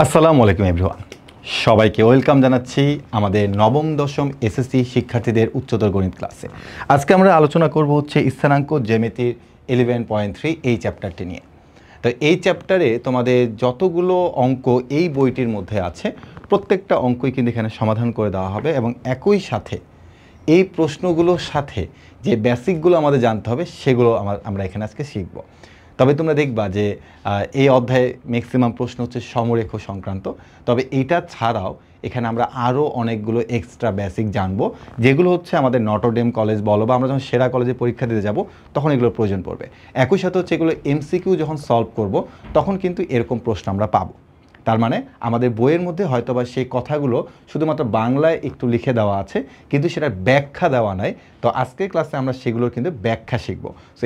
আসসালামু আলাইকুম এভরিওয়ান, সবাইকে ওয়েলকাম জানাচ্ছি আমাদের নবম দশম এসএসসি শিক্ষার্থীদের উচ্চতর গণিত ক্লাসে। আজকে আমরা আলোচনা করব হচ্ছে স্থানাঙ্ক জ্যামিতির 11.3 এই চ্যাপ্টারটি নিয়ে। তো এই চ্যাপ্টারে তোমাদের যতগুলো অঙ্ক এই বইটির মধ্যে আছে প্রত্যেকটা অঙ্কই কিন্তু এখানে সমাধান করে দেওয়া হবে এবং একই সাথে এই প্রশ্নগুলোর সাথে যে বেসিকগুলো আমাদের জানতে হবে সেগুলো আমরা এখানে আজকে শিখব। তবে তোমরা দেখবা যে এই অধ্যায়ে ম্যাক্সিমাম প্রশ্ন হচ্ছে সমরেখ সংক্রান্ত, তবে এইটা ছাড়াও এখানে আমরা আরও অনেকগুলো এক্সট্রা বেসিক জানবো, যেগুলো হচ্ছে আমাদের নটরডেম কলেজ বলো বা আমরা যখন সেরা কলেজে পরীক্ষা দিতে যাব তখন এগুলোর প্রয়োজন পড়বে। একই সাথে হচ্ছে এগুলো এমসিকিউ যখন সলভ করব তখন কিন্তু এরকম প্রশ্ন আমরা পাবো। তার মানে আমাদের বইয়ের মধ্যে হয়তোবা সেই কথাগুলো শুধুমাত্র বাংলায় একটু লিখে দেওয়া আছে, কিন্তু সেটার ব্যাখ্যা দেওয়া নাই। তো আজকের ক্লাসে আমরা সেগুলোর কিন্তু ব্যাখ্যা শিখব। সো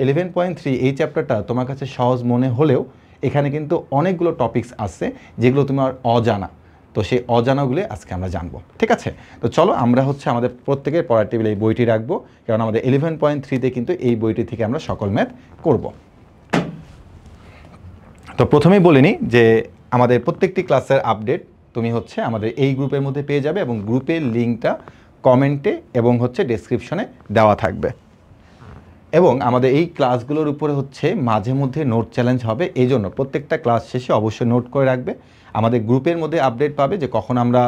11.3 এই চ্যাপ্টারটা তোমার কাছে সহজ মনে হলেও এখানে কিন্তু অনেকগুলো টপিকস আছে যেগুলো তোমার অজানা। তো সেই অজানাগুলি আজকে আমরা জানবো, ঠিক আছে? তো চলো আমরা হচ্ছে আমাদের প্রত্যেকের পড়ার টেবিলে এই বইটি রাখবো, কারণ আমাদের 11.3তে কিন্তু এই বইটি থেকে আমরা সকল ম্যাথ করব। তো প্রথমেই বলিনি যে আমাদের প্রত্যেকটি ক্লাসের আপডেট তুমি হচ্ছে আমাদের এই গ্রুপের মধ্যে পেয়ে যাবে এবং গ্রুপের লিঙ্কটা কমেন্টে এবং হচ্ছে ডেসক্রিপশনে দেওয়া থাকবে। এবং আমাদের এই ক্লাসগুলোর উপরে হচ্ছে মাঝে মধ্যে নোট চ্যালেঞ্জ হবে, এই জন্য প্রত্যেকটা ক্লাস শেষে অবশ্যই নোট করে রাখবে। আমাদের গ্রুপের মধ্যে আপডেট পাবে যে কখন আমরা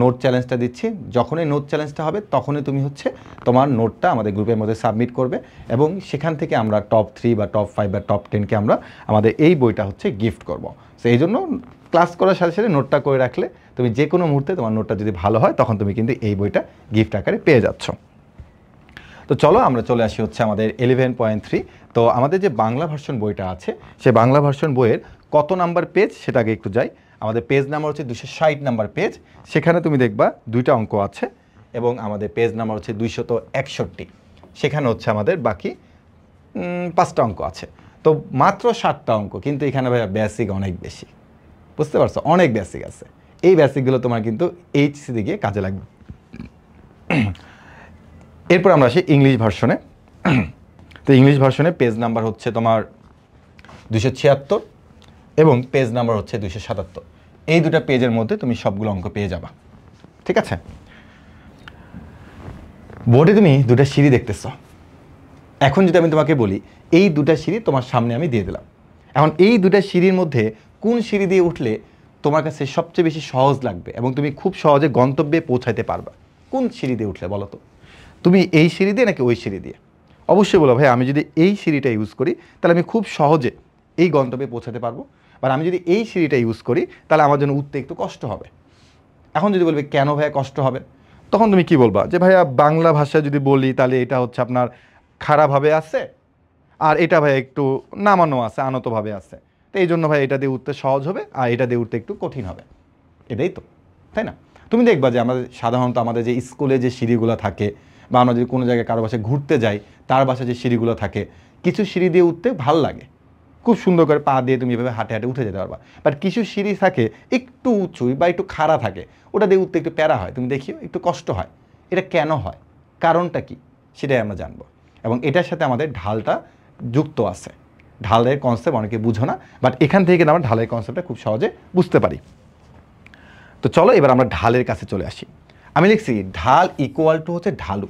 নোট চ্যালেঞ্জটা দিচ্ছি। যখনই নোট চ্যালেঞ্জটা হবে তখনই তুমি হচ্ছে তোমার নোটটা আমাদের গ্রুপের মধ্যে সাবমিট করবে এবং সেখান থেকে আমরা টপ 3 বা টপ 5 বা টপ 10কে আমরা আমাদের এই বইটা হচ্ছে গিফট করব। সো এই জন্য ক্লাস করার সাথে সাথে নোটটা করে রাখলে তুমি যে কোনো মুহূর্তে তোমার নোটটা যদি ভালো হয় তখন তুমি কিন্তু এই বইটা গিফট আকারে পেয়ে যাচ্ছ। তো চলো আমরা চলে আসি হচ্ছে আমাদের 11.3। তো আমাদের যে বাংলা ভার্সন বইটা আছে সে বাংলা ভার্সন বইয়ের কত নাম্বার পেজ সেটা আগে একটু যাই। আমাদের পেজ নাম্বার হচ্ছে 260 নাম্বার পেজ। সেখানে তুমি দেখবা দুইটা অঙ্ক আছে এবং আমাদের পেজ নাম্বার হচ্ছে 261। সেখানে হচ্ছে আমাদের বাকি 5টা অঙ্ক আছে। তো মাত্র 7টা অঙ্ক, কিন্তু এখানে ভাইয়া বেসিক অনেক বেশি, বুঝতে পারছো? অনেক বেসিক আছে। এই বেসিকগুলো তোমার কিন্তু এইচএসসি গিয়ে কাজে লাগবে। এরপর আমরা আসি ইংলিশ ভার্সনে। তো ইংলিশ ভার্সনে পেজ নাম্বার হচ্ছে তোমার 276 এবং পেজ নাম্বার হচ্ছে 277। এই দুটো পেজের মধ্যে তুমি সবগুলো অঙ্ক পেয়ে যাবা, ঠিক আছে? বোর্ডে তুমি দুটো সিঁড়ি দেখতেছ। এখন যদি আমি তোমাকে বলি এই দুটো সিঁড়ি তোমার সামনে আমি দিয়ে দিলাম, এখন এই দুটো সিঁড়ির মধ্যে কোন সিঁড়ি দিয়ে উঠলে তোমার কাছে সবচেয়ে বেশি সহজ লাগবে এবং তুমি খুব সহজে গন্তব্যে পৌঁছাতে পারবা? কোন সিঁড়ি দিয়ে উঠলে বলো তো? তুমি এই সিঁড়ি দিয়ে নাকি ওই সিঁড়ি দিয়ে? অবশ্যই বলো ভাই আমি যদি এই সিঁড়িটা ইউজ করি তাহলে আমি খুব সহজে এই গন্তব্যে পৌঁছাতে পারবো, আর আমি যদি এই সিঁড়িটা ইউজ করি তাহলে আমার জন্য উঠতে একটু কষ্ট হবে। এখন যদি বলবে কেন ভাইয়া কষ্ট হবে, তখন তুমি কি বলবা? যে ভাইয়া বাংলা ভাষায় যদি বলি তাহলে এটা হচ্ছে আপনার খারাপভাবে আছে, আর এটা ভাই একটু নামানো আছে, আনতভাবে আছে, তো এই জন্য ভাই এটা দিয়ে উঠতে সহজ হবে আর এটা দিয়ে উঠতে একটু কঠিন হবে। এটাই তো, তাই না? তুমি দেখবা যে আমাদের সাধারণত আমাদের যে স্কুলে যে সিঁড়িগুলো থাকে বা আমরা যদি কোনো জায়গায় কারো বাসায় ঘুরতে যাই তার বাসায় যে সিঁড়িগুলো থাকে, কিছু সিঁড়ি দিয়ে উঠতে ভাল লাগে, খুব সুন্দর করে পা দিয়ে তুমি এভাবে হাঁটে হাঁটে উঠে যেতে পারবা। বাট কিছু সিঁড়ি থাকে একটু উঁচু বা একটু খাড়া থাকে, ওটা দিয়ে উঠতে একটু প্যারা হয়, তুমি দেখিও একটু কষ্ট হয়। এটা কেন হয়, কারণটা কি, সেটাই আমরা জানবো। এবং এটার সাথে আমাদের ঢালটা যুক্ত আছে। ঢালের কনসেপ্ট অনেকে বুঝো না, বাট এখান থেকে আমরা ঢালের কনসেপ্টটা খুব সহজে বুঝতে পারি। তো চলো এবার আমরা ঢালের কাছে চলে আসি। আমি লিখছি ঢাল ইকুয়াল টু হচ্ছে ঢালু।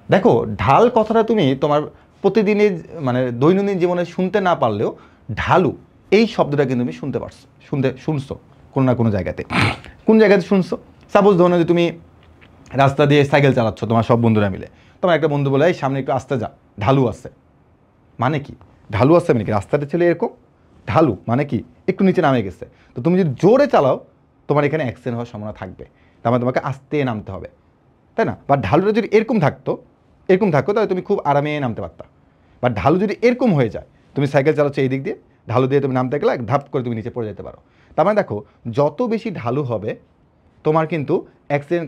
দেখো ঢাল কথাটা তুমি তোমার প্রতিদিনের মানে দৈনন্দিন জীবনে শুনতে না পারলেও ঢালু এই শব্দটা কিন্তু তুমি শুনছো কোনো না কোনো জায়গাতে। কোন জায়গাতে শুনছো? সাপোজ ধরো যে তুমি রাস্তা দিয়ে সাইকেল চালাচ্ছ তোমার সব বন্ধুরা মিলে, তোমার একটা বন্ধু বলে এই সামনে একটু আস্তে যা, ঢালু আছে। মানে কি ঢালু আছে মানে কি? রাস্তাটা ছিল এরকম, ঢালু মানে কি একটু নিচে নামে গেছে। তো তুমি যদি জোরে চালাও তোমার এখানে অ্যাক্সিডেন্ট হওয়ার সম্ভাবনা থাকবে, তার মানে তোমাকে আস্তে নামতে হবে, তাই না? বা ঢালুটা যদি এরকম থাকতো তাহলে তুমি খুব আরামে নামতে পারতা। বা ঢালু যদি এরকম হয়ে যায়, তুমি সাইকেল চালাচ্ছ এই দিক দিয়ে, ঢালু দিয়ে তুমি নামতে গেলে ধাপ করে তুমি নিচে পড়ে যেতে পারো। তার মানে দেখো যত বেশি ঢালু হবে তোমার কিন্তু অ্যাক্সিডেন্ট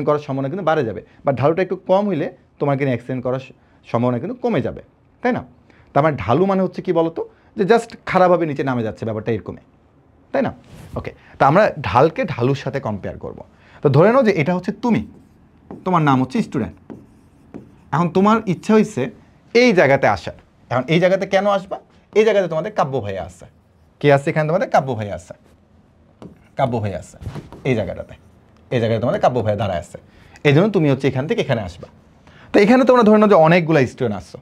করার সম্ভাবনা কিন্তু বাড়ে যাবে, বা ঢালুটা একটু কম হইলে তোমার কিন্তু অ্যাক্সিডেন্ট করার সম্ভাবনা কিন্তু কমে যাবে, তাই না? তার মানে ঢালু মানে হচ্ছে কি বলতো, যে জাস্ট খারাপভাবে নিচে নামে যাচ্ছে, ব্যাপারটা এরকমই, তাই না? ওকে, তা আমরা ঢালকে ঢালুর সাথে কম্পেয়ার করব। তো ধরে নাও যে এটা হচ্ছে তুমি, তোমার নাম হচ্ছে স্টুডেন্ট। এখন তোমার ইচ্ছা হয়েছে এই জায়গাতে আসার। এখন এই জায়গাতে কেন আসবা? এই জায়গাতে তোমাদের কাব্য ভাইয়া আছে, কে আছে এখানে তোমাদের? কাব্য ভাই আছে, কাব্য ভাই আছে এই জায়গাটাতে, এই জায়গায় তোমাদের কাব্য ভাই দাঁড়ায় আছে। এই জন্য তুমি হচ্ছে এখান থেকে এখানে আসবা। তো এখানে তোমরা ধরে নাও যে অনেকগুলো স্টুডেন্ট আসছো।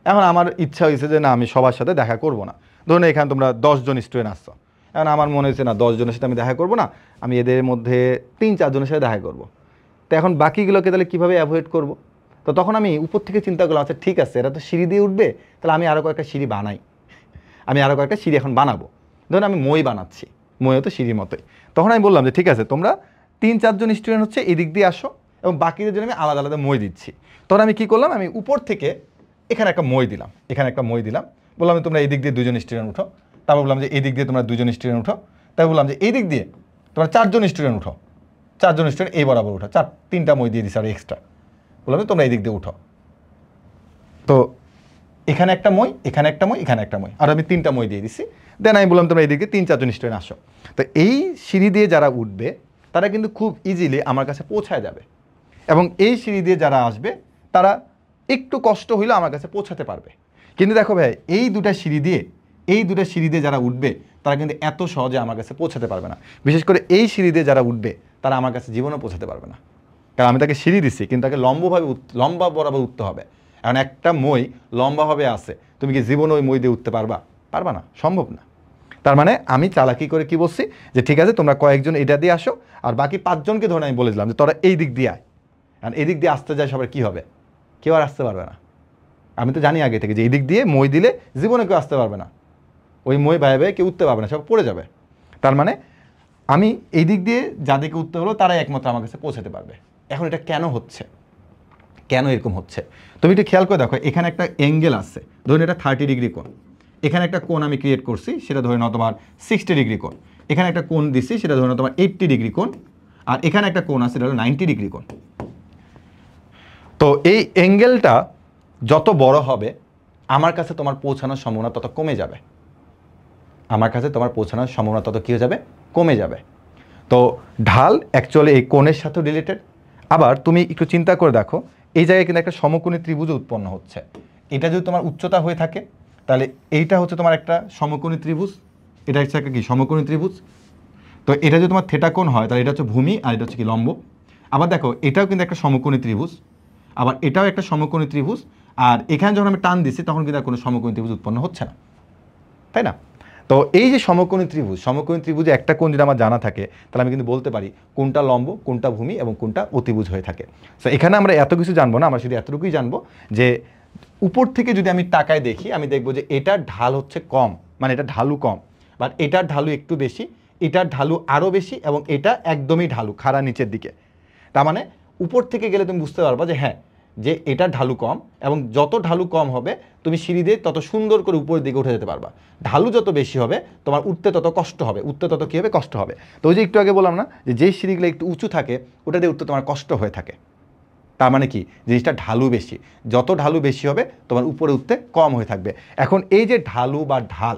এখন আমার ইচ্ছা হয়েছে যে না আমি সবার সাথে দেখা করব না। ধরুন এখানে তোমরা 10 জন স্টুডেন্ট আসছো। এখন আমার মনে হয়েছে না 10 জনের সাথে আমি দেখা করব না, আমি এদের মধ্যে 3-4 জনের সাথে দেখা করব। তো এখন বাকিগুলোকে তাহলে কীভাবে অ্যাভয়েড করব? তো তখন আমি উপর থেকে চিন্তা করলাম, আচ্ছা ঠিক আছে এরা তো সিঁড়ি দিয়ে উঠবে, তাহলে আমি আরও কয়েকটা সিঁড়ি বানাই। আমি আরও কয়েকটা সিঁড়ি এখন বানাবো। ধরুন আমি মই বানাচ্ছি, মইও তো সিঁড়ির মতোই। তখন আমি বললাম যে ঠিক আছে তোমরা 3-4 জন স্টুডেন্ট হচ্ছে এদিক দিয়ে আসো এবং বাকিদের জন্য আমি আলাদা আলাদা মই দিচ্ছি। তখন আমি কী করলাম, আমি উপর থেকে এখানে একটা মই দিলাম, এখানে একটা মই দিলাম, বললাম তোমরা এই দিক দিয়ে 2 জন স্টুডেন্ট উঠো। তারপর বললাম যে এই দিক দিয়ে তোমরা 2 জন স্টুডেন্ট উঠো। তারপর বললাম যে এই দিক দিয়ে তোমরা 4 জন স্টুডেন্ট উঠো, 4 জন স্টুডেন্ট এই বরাবর উঠো, 3টা মই দিয়ে দিচ্ছি আর এক্সট্রা, বললাম তোমরা এই দিক দিয়ে উঠো। তো এখানে একটা মই, এখানে একটা মই, এখানে একটা মই, আর আমি 3টা মই দিয়ে দিচ্ছি। দেন আমি বললাম তোমরা এই দিক দিয়ে 3-4 জন স্টুডেন্ট আসো। তো এই সিঁড়ি দিয়ে যারা উঠবে তারা কিন্তু খুব ইজিলি আমার কাছে পৌঁছায় যাবে, এবং এই সিঁড়ি দিয়ে যারা আসবে তারা একটু কষ্ট হইলেও আমার কাছে পৌঁছাতে পারবে। কিন্তু দেখো ভাই এই দুটা সিঁড়ি দিয়ে যারা উঠবে তারা কিন্তু এত সহজে আমার কাছে পৌঁছাতে পারবে না। বিশেষ করে এই সিঁড়ি দিয়ে যারা উঠবে তারা আমার কাছে জীবনেও পৌঁছাতে পারবে না, কারণ আমি তাকে সিঁড়ি দিচ্ছি কিন্তু তাকে লম্বা বরাবর উঠতে হবে। এখন একটা মই লম্বাভাবে আছে, তুমি কি জীবনে ওই মই দিয়ে উঠতে পারবা? পারবা না, সম্ভব না। তার মানে আমি চালাকি করে কি বলছি যে ঠিক আছে তোমরা কয়েকজন এটা দিয়ে আসো, আর বাকি 5 জনকে ধরে আমি বলেছিলাম যে তোরা এই দিক দিয়ে আয়। কারণ এই দিক দিয়ে আসতে যায় সবার কী হবে? কেউ আর আসতে পারবে না। আমি তো জানি আগে থেকে যে এই দিক দিয়ে মই দিলে জীবনে কেউ আসতে পারবে না, ওই মই বাইরে কেউ উঠতে পারবে না, সব পড়ে যাবে। তার মানে আমি এই দিক দিয়ে যাদেরকে উঠতে হলো তারাই একমাত্র আমার কাছে পৌঁছাতে পারবে। এখন এটা কেন হচ্ছে, কেন এরকম হচ্ছে? তুমি একটু খেয়াল করে দেখো, এখানে একটা অ্যাঙ্গেল আছে, ধরুন এটা 30 ডিগ্রি কোণ। এখানে একটা কোণ আমি ক্রিয়েট করছি, সেটা ধরে নাও তোমার 60 ডিগ্রি কোণ। এখানে একটা কোণ দিচ্ছি, সেটা ধরে নাও তোমার 80 ডিগ্রি কোণ। আর এখানে একটা কোণ আছে, সেটা হলো 90 ডিগ্রি কোণ। তো এই অ্যাঙ্গেলটা যত বড় হবে আমার কাছে তোমার পৌঁছানোর সম্ভাবনা তত কমে যাবে, আমার কাছে তোমার পৌঁছানোর সম্ভাবনা তত কী হয়ে যাবে? কমে যাবে। তো ঢাল অ্যাকচুয়ালি এই কোণের সাথেও রিলেটেড। আবার তুমি একটু চিন্তা করে দেখো, এই জায়গায় কিন্তু একটা সমকোণী ত্রিভুজ উৎপন্ন হচ্ছে। এটা যদি তোমার উচ্চতা হয়ে থাকে তাহলে এইটা হচ্ছে তোমার একটা সমকোণী ত্রিভুজ, এটা হচ্ছে একটা কি সমকোণী ত্রিভুজ। তো এটা যদি তোমার থেটা কোণ হয় তাহলে এটা হচ্ছে ভূমি, আর এটা হচ্ছে কি লম্ব। আবার দেখো এটাও কিন্তু একটা সমকোণী ত্রিভুজ, আবার এটাও একটা সমকোণী ত্রিভুজ। আর এখানে যখন আমি টান দিচ্ছি তখন কিন্তু আর কোনো সমকোণী ত্রিভুজ উৎপন্ন হচ্ছে না, তাই না? তো এই যে সমকোণী ত্রিভুজে একটা কোণ যদি আমার জানা থাকে তাহলে আমি কিন্তু বলতে পারি কোনটা লম্ব, কোনটা ভূমি এবং কোনটা অতিভুজ হয়ে থাকে। তো এখানে আমরা এত কিছু জানবো না, আমরা শুধু এতটুকুই জানবো যে উপর থেকে যদি আমি তাকায় দেখি আমি দেখবো যে এটার ঢাল হচ্ছে কম, মানে এটা ঢালু কম, বাট এটার ঢালু একটু বেশি, এটার ঢালু আরও বেশি, এবং এটা একদমই ঢালু খাড়া নিচের দিকে। তার মানে উপর থেকে গেলে তুমি বুঝতে পারবা যে হ্যাঁ যে এটা ঢালু কম, এবং যত ঢালু কম হবে তুমি সিঁড়ি দিয়ে তত সুন্দর করে উপরের দিকে উঠে যেতে পারবা। ঢালু যত বেশি হবে তোমার উঠতে তত কষ্ট হবে, উঠতে তত কী হবে? কষ্ট হবে। তো ওই যে একটু আগে বললাম না যে যেই সিঁড়িগুলো একটু উঁচু থাকে ওটা দিয়ে উঠতে তোমার কষ্ট হয়ে থাকে। তার মানে কি জিনিসটা ঢালু বেশি, যত ঢালু বেশি হবে তোমার উপরে উঠতে কম হয়ে থাকবে। এখন এই যে ঢালু বা ঢাল,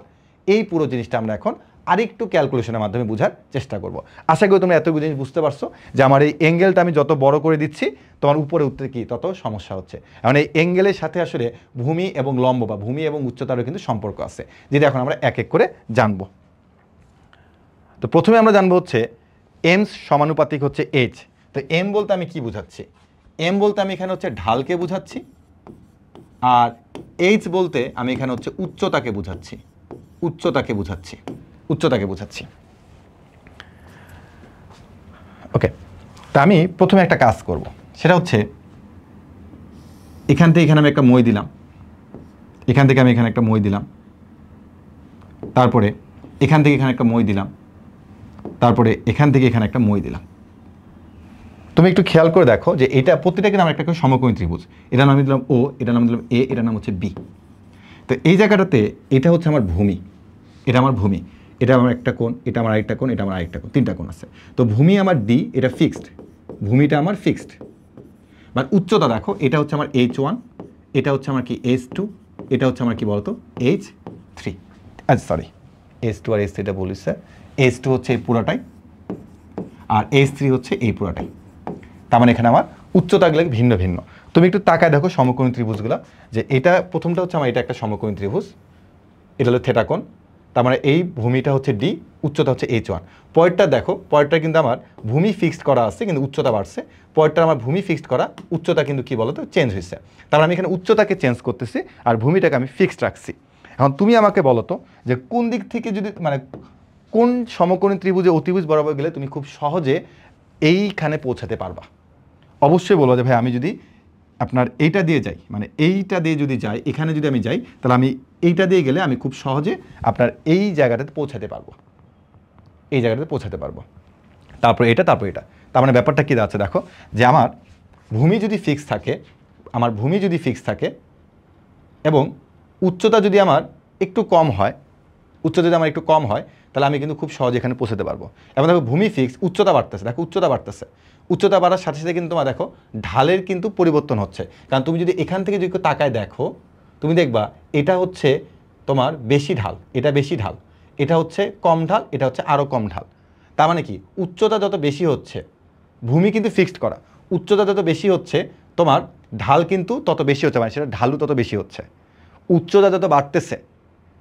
এই পুরো জিনিসটা আমরা এখন আরেকটু ক্যালকুলেশনের মাধ্যমে বোঝার চেষ্টা করব। আশা করি তোমরা এতগুলো জিনিস বুঝতে পারছো যে আমার এই অ্যাঙ্গেলটা আমি যত বড় করে দিচ্ছি তোমার উপরে উঠতে কি তত সমস্যা হচ্ছে। এখন এই অ্যাঙ্গেলের সাথে আসলে ভূমি এবং লম্ব বা ভূমি এবং উচ্চতারও কিন্তু সম্পর্ক আছে, যেটা এখন আমরা এক এক করে জানবো। তো প্রথমে আমরা জানবো হচ্ছে এমস সমানুপাতিক হচ্ছে এইচ। তো এম বলতে আমি কি বুঝাচ্ছি? এম বলতে আমি এখানে হচ্ছে ঢালকে বুঝাচ্ছি, আর এইচ বলতে আমি এখানে হচ্ছে উচ্চতাকে বুঝাচ্ছি, উচ্চতাকে বুঝাচ্ছি। ওকে, তা আমি প্রথমে একটা কাজ করব, সেটা হচ্ছে এখান থেকে এখানে আমি একটা মই দিলাম, এখান থেকে আমি এখানে একটা মই দিলাম, তারপরে এখান থেকে এখানে একটা মই দিলাম, তারপরে এখান থেকে এখানে একটা মই দিলাম। তুমি একটু খেয়াল করে দেখো যে এটা প্রতিটা কিন্তু আমার একটা সমকোণী ত্রিভুজ। এটার নাম দিলাম ও, এটার নাম দিলাম এ, এটার নাম হচ্ছে বি। তো এই জায়গাটাতে এটা হচ্ছে আমার ভূমি, এটা আমার ভূমি, এটা আমার একটা কোণ, এটা আমার আরেকটা কোণ, এটা আমার আরেকটা কোণ, 3টা কোণ আছে। তো ভূমি আমার ডি, এটা ফিক্সড, ভূমিটা আমার ফিক্সড। বাট উচ্চতা দেখো, এটা হচ্ছে আমার H1, এটা হচ্ছে আমার কি H2, এটা হচ্ছে আমার কি বলতো H3। আচ্ছা সরি, H2 আর H3টা বলিস স্যার, H2 হচ্ছে এই পুরাটাই, আর H3 হচ্ছে এই পুরাটাই। তার মানে এখানে আমার উচ্চতাগুলো ভিন্ন ভিন্ন। তুমি একটু তাকায় দেখো সমকোণী ত্রিভুজগুলো, যে এটা প্রথমটা হচ্ছে আমার এটা একটা সমকোণী ত্রিভুজ, এটা হলো থেটা কোণ, তার মানে এই ভূমিটা হচ্ছে ডি, উচ্চতা হচ্ছে H1। পরেরটা দেখো, পরেরটা কিন্তু আমার ভূমি ফিক্সড করা আছে কিন্তু উচ্চতা বাড়ছে, পরেরটা আমার ভূমি ফিক্সড করা, উচ্চতা কিন্তু কি বলতো চেঞ্জ হয়েছে। তারপর আমি এখানে উচ্চতাকে চেঞ্জ করতেছি আর ভূমিটাকে আমি ফিক্সড রাখছি। এখন তুমি আমাকে বলো তো যে কোন দিক থেকে যদি মানে কোন সমকোণী ত্রিভুজে অতিভুজ বরাবর গেলে তুমি খুব সহজে এইখানে পৌঁছাতে পারবা। অবশ্যই বলবো যে ভাই আমি যদি আপনার এইটা দিয়ে যাই, মানে এইটা দিয়ে যদি যাই, এখানে যদি আমি যাই তাহলে আমি এইটা দিয়ে গেলে আমি খুব সহজে আপনার এই জায়গাটাতে পৌঁছাতে পারবো, এই জায়গাটাতে পৌঁছাতে পারবো। তারপর এটা, তারপর এটা। তার মানে ব্যাপারটা কী দাঁড়াচ্ছে দেখো, যে আমার ভূমি যদি ফিক্স থাকে, আমার ভূমি যদি ফিক্স থাকে এবং উচ্চতা যদি আমার একটু কম হয়, উচ্চতা যদি আমার একটু কম হয় তাহলে আমি কিন্তু খুব সহজে এখানে পৌঁছাতে পারবো। এবং দেখো ভূমি ফিক্স, উচ্চতা বাড়তেছে, দেখো উচ্চতা বাড়তেছে, উচ্চতা বাড়ার সাথে সাথে কিন্তু তোমার দেখো ঢালের কিন্তু পরিবর্তন হচ্ছে। কারণ তুমি যদি এখান থেকে যদি তাকায় দেখো, তুমি দেখবা এটা হচ্ছে তোমার বেশি ঢাল, এটা বেশি ঢাল, এটা হচ্ছে কম ঢাল, এটা হচ্ছে আরও কম ঢাল। তার মানে কি উচ্চতা যত বেশি হচ্ছে, ভূমি কিন্তু ফিক্সড করা, উচ্চতা যত বেশি হচ্ছে তোমার ঢাল কিন্তু তত বেশি হচ্ছে, মানে সেটা ঢালু তত বেশি হচ্ছে। উচ্চতা যত বাড়তেছে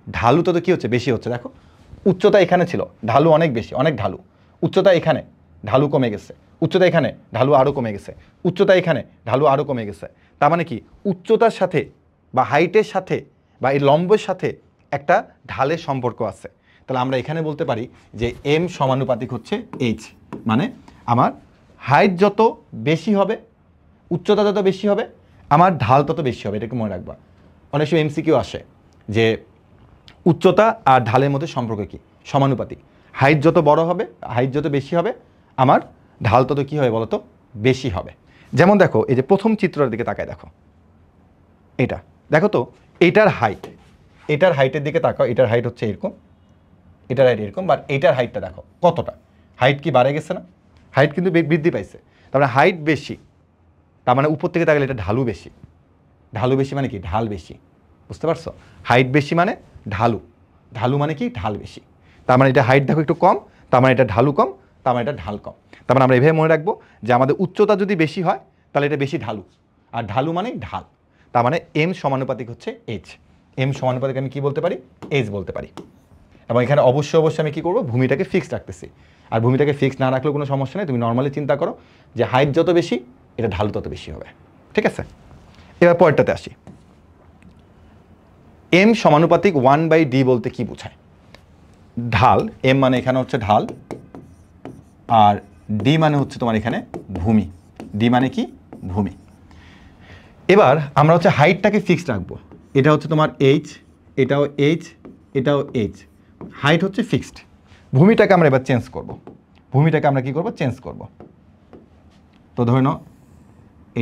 ঢালু তত কী হচ্ছে, বেশি হচ্ছে। দেখো উচ্চতা এখানে ছিল, ঢালু অনেক বেশি, অনেক ঢালু। উচ্চতা এখানে, ঢালু কমে গেছে। উচ্চতা এখানে, ঢালু আরও কমে গেছে। উচ্চতা এখানে, ঢালু আরও কমে গেছে। তার মানে কি উচ্চতার সাথে বা হাইটের সাথে বা এই লম্বের সাথে একটা ঢালের সম্পর্ক আছে। তাহলে আমরা এখানে বলতে পারি যে এম সমানুপাতিক হচ্ছে এইচ, মানে আমার হাইট যত বেশি হবে, উচ্চতা যত বেশি হবে, আমার ঢাল তত বেশি হবে। এটাকে মনে রাখবা। অনেক সময় এমসিকিউ আসে যে উচ্চতা আর ঢালের মধ্যে সম্পর্ক কী, সমানুপাতিক। হাইট যত বড় হবে, হাইট যত বেশি হবে, আমার ঢাল তত কী হবে বলো তো, বেশি হবে। যেমন দেখো এই যে প্রথম চিত্রের দিকে তাকায় দেখো, এটা দেখো তো, এইটার হাইট, এটার হাইটের দিকে তাকাও, এটার হাইট হচ্ছে এরকম, এটার হাইট এরকম, বা এইটার হাইটটা দেখো কতটা, হাইট কি বাড়ে গেছে না, হাইট কিন্তু বৃদ্ধি পাইছে। তার মানে হাইট বেশি, তার মানে উপর থেকে তাকালে এটা ঢালু বেশি। ঢালু বেশি মানে কি, ঢাল বেশি। বুঝতে পারছো? হাইট বেশি মানে ঢালু, ঢালু মানে কি, ঢাল বেশি। তার মানে এটা হাইট দেখো একটু কম, তার মানে এটা ঢালু কম, তার মানে এটা ঢাল কম। তার মানে আমরা এভাবে মনে রাখবো যে আমাদের উচ্চতা যদি বেশি হয় তাহলে এটা বেশি ঢালু, আর ঢালু মানে ঢাল। তার মানে এম সমানুপাতিক হচ্ছে এইচ। এম সমানুপাতিক আমি কি বলতে পারি, এইচ বলতে পারি। এবং এখানে অবশ্যই অবশ্যই আমি কী করবো, ভূমিটাকে ফিক্সড রাখতেছি। আর ভূমিটাকে ফিক্সড না রাখলেও কোনো সমস্যা নেই, তুমি নর্মালি চিন্তা করো যে হাইট যত বেশি এটা ঢালু তত বেশি হবে। ঠিক আছে, এবার পরেরটাতে আসি। এম সমানুপাতিক 1/d বলতে কি বোঝায়? ঢাল, এম মানে এখানে হচ্ছে ঢাল, আর ডি মানে হচ্ছে তোমার এখানে ভূমি। ডি মানে কি, ভূমি। এবার আমরা হচ্ছে হাইটটাকে ফিক্সড রাখবো। এটা হচ্ছে তোমার এইচ, এটাও এইচ, এটাও এইচ। হাইট হচ্ছে ফিক্সড। ভূমিটাকে আমরা এবার চেঞ্জ করব। ভূমিটাকে আমরা কি করব, চেঞ্জ করব। তো ধরে নাও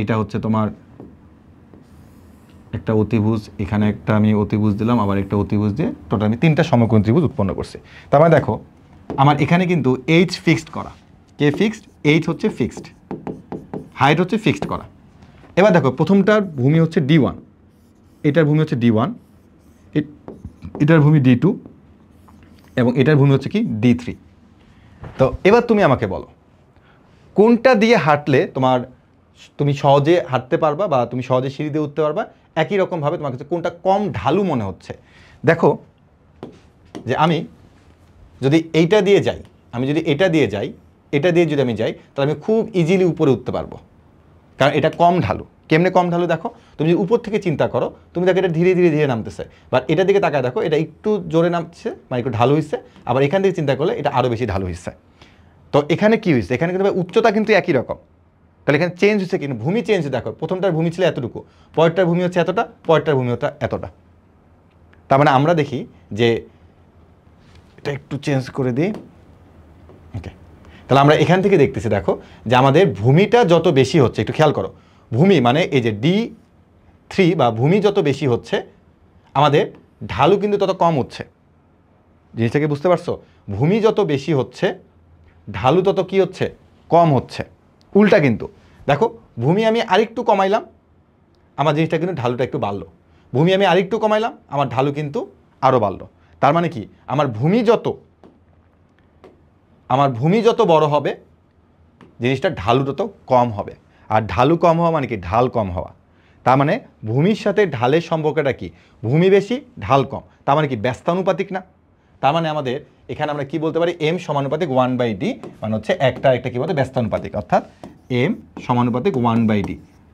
এটা হচ্ছে তোমার একটা অতিভুজ, এখানে একটা আমি অতিভুজ দিলাম, আবার একটা অতিভুজ দিয়ে টোটাল আমি 3টা সমকোণ ত্রিভুজ উৎপন্ন করছি। তার মানে দেখো আমার এখানে কিন্তু এইচ ফিক্সড করা, কে ফিক্সড, এইচ হচ্ছে ফিক্সড, হাইট হচ্ছে ফিক্সড করা। এবার দেখো প্রথমটার ভূমি হচ্ছে D1, এটার ভূমি হচ্ছে D1, এটার ভূমি D2 এবং এটার ভূমি হচ্ছে কি D3। তো এবার তুমি আমাকে বলো কোনটা দিয়ে হাঁটলে তুমি সহজে হাঁটতে পারবা বা তুমি সহজে সিঁড়ি দিয়ে উঠতে পারবা, একই রকমভাবে তোমার কাছে কোনটা কম ঢালু মনে হচ্ছে। দেখো যে আমি যদি এইটা দিয়ে যাই, আমি যদি এটা দিয়ে যাই, এটা দিয়ে যদি আমি যাই তাহলে আমি খুব ইজিলি উপরে উঠতে পারবো, কারণ এটা কম ঢালু। কেমনে কম ঢালু দেখো, তুমি যদি উপর থেকে চিন্তা করো, তুমি দেখো এটা ধীরে ধীরে ধীরে নামতেছে, বাট এটার দিকে তাকায় দেখো এটা একটু জোরে নামছে, মানে একটু ঢালু হয়েছে। আবার এখান থেকে চিন্তা করলে এটা আরও বেশি ঢালু হয়েছে। তো এখানে কি হয়েছে, এখানে কিন্তু উচ্চতা কিন্তু একই রকম, তাহলে এখানে চেঞ্জ হচ্ছে কিন্তু ভূমি চেঞ্জ। দেখো প্রথমটার ভূমি ছিল এতটুকু, পরেরটার ভূমি হচ্ছে এতটা, পরেরটার ভূমি হচ্ছে এতটা। তার মানে আমরা দেখি যে এটা একটু চেঞ্জ করে দিই, ওকে। তাহলে আমরা এখান থেকে দেখতেছি দেখো যে আমাদের ভূমিটা যত বেশি হচ্ছে, একটু খেয়াল করো, ভূমি মানে এই যে D3 বা ভূমি যত বেশি হচ্ছে আমাদের ঢালু কিন্তু তত কম হচ্ছে। জিনিসটাকে বুঝতে পারছো? ভূমি যত বেশি হচ্ছে ঢালু তত কি হচ্ছে, কম হচ্ছে। উল্টা কিন্তু দেখো ভূমি আমি আরেকটু কমাইলাম, আমার জিনিসটা কিন্তু ঢালুটা একটু বাড়লো। ভূমি আমি আরেকটু কমাইলাম, আমার ঢালু কিন্তু আরও বাড়লো। তার মানে কি আমার ভূমি যত বড় হবে জিনিসটা ঢালু তত কম হবে। আর ঢালু কম হওয়া মানে কি, ঢাল কম হওয়া। তার মানে ভূমির সাথে ঢালের সম্পর্কটা কি, ভূমি বেশি ঢাল কম, তার মানে কি ব্যস্তানুপাতিক না? তার মানে আমাদের এখানে আমরা কি বলতে পারি, এম সমানুপাতিক 1/d, মানে হচ্ছে একটা কি বলতে ব্যস্তানুপাতিক, অর্থাৎ এম সমানুপাতিক 1/d।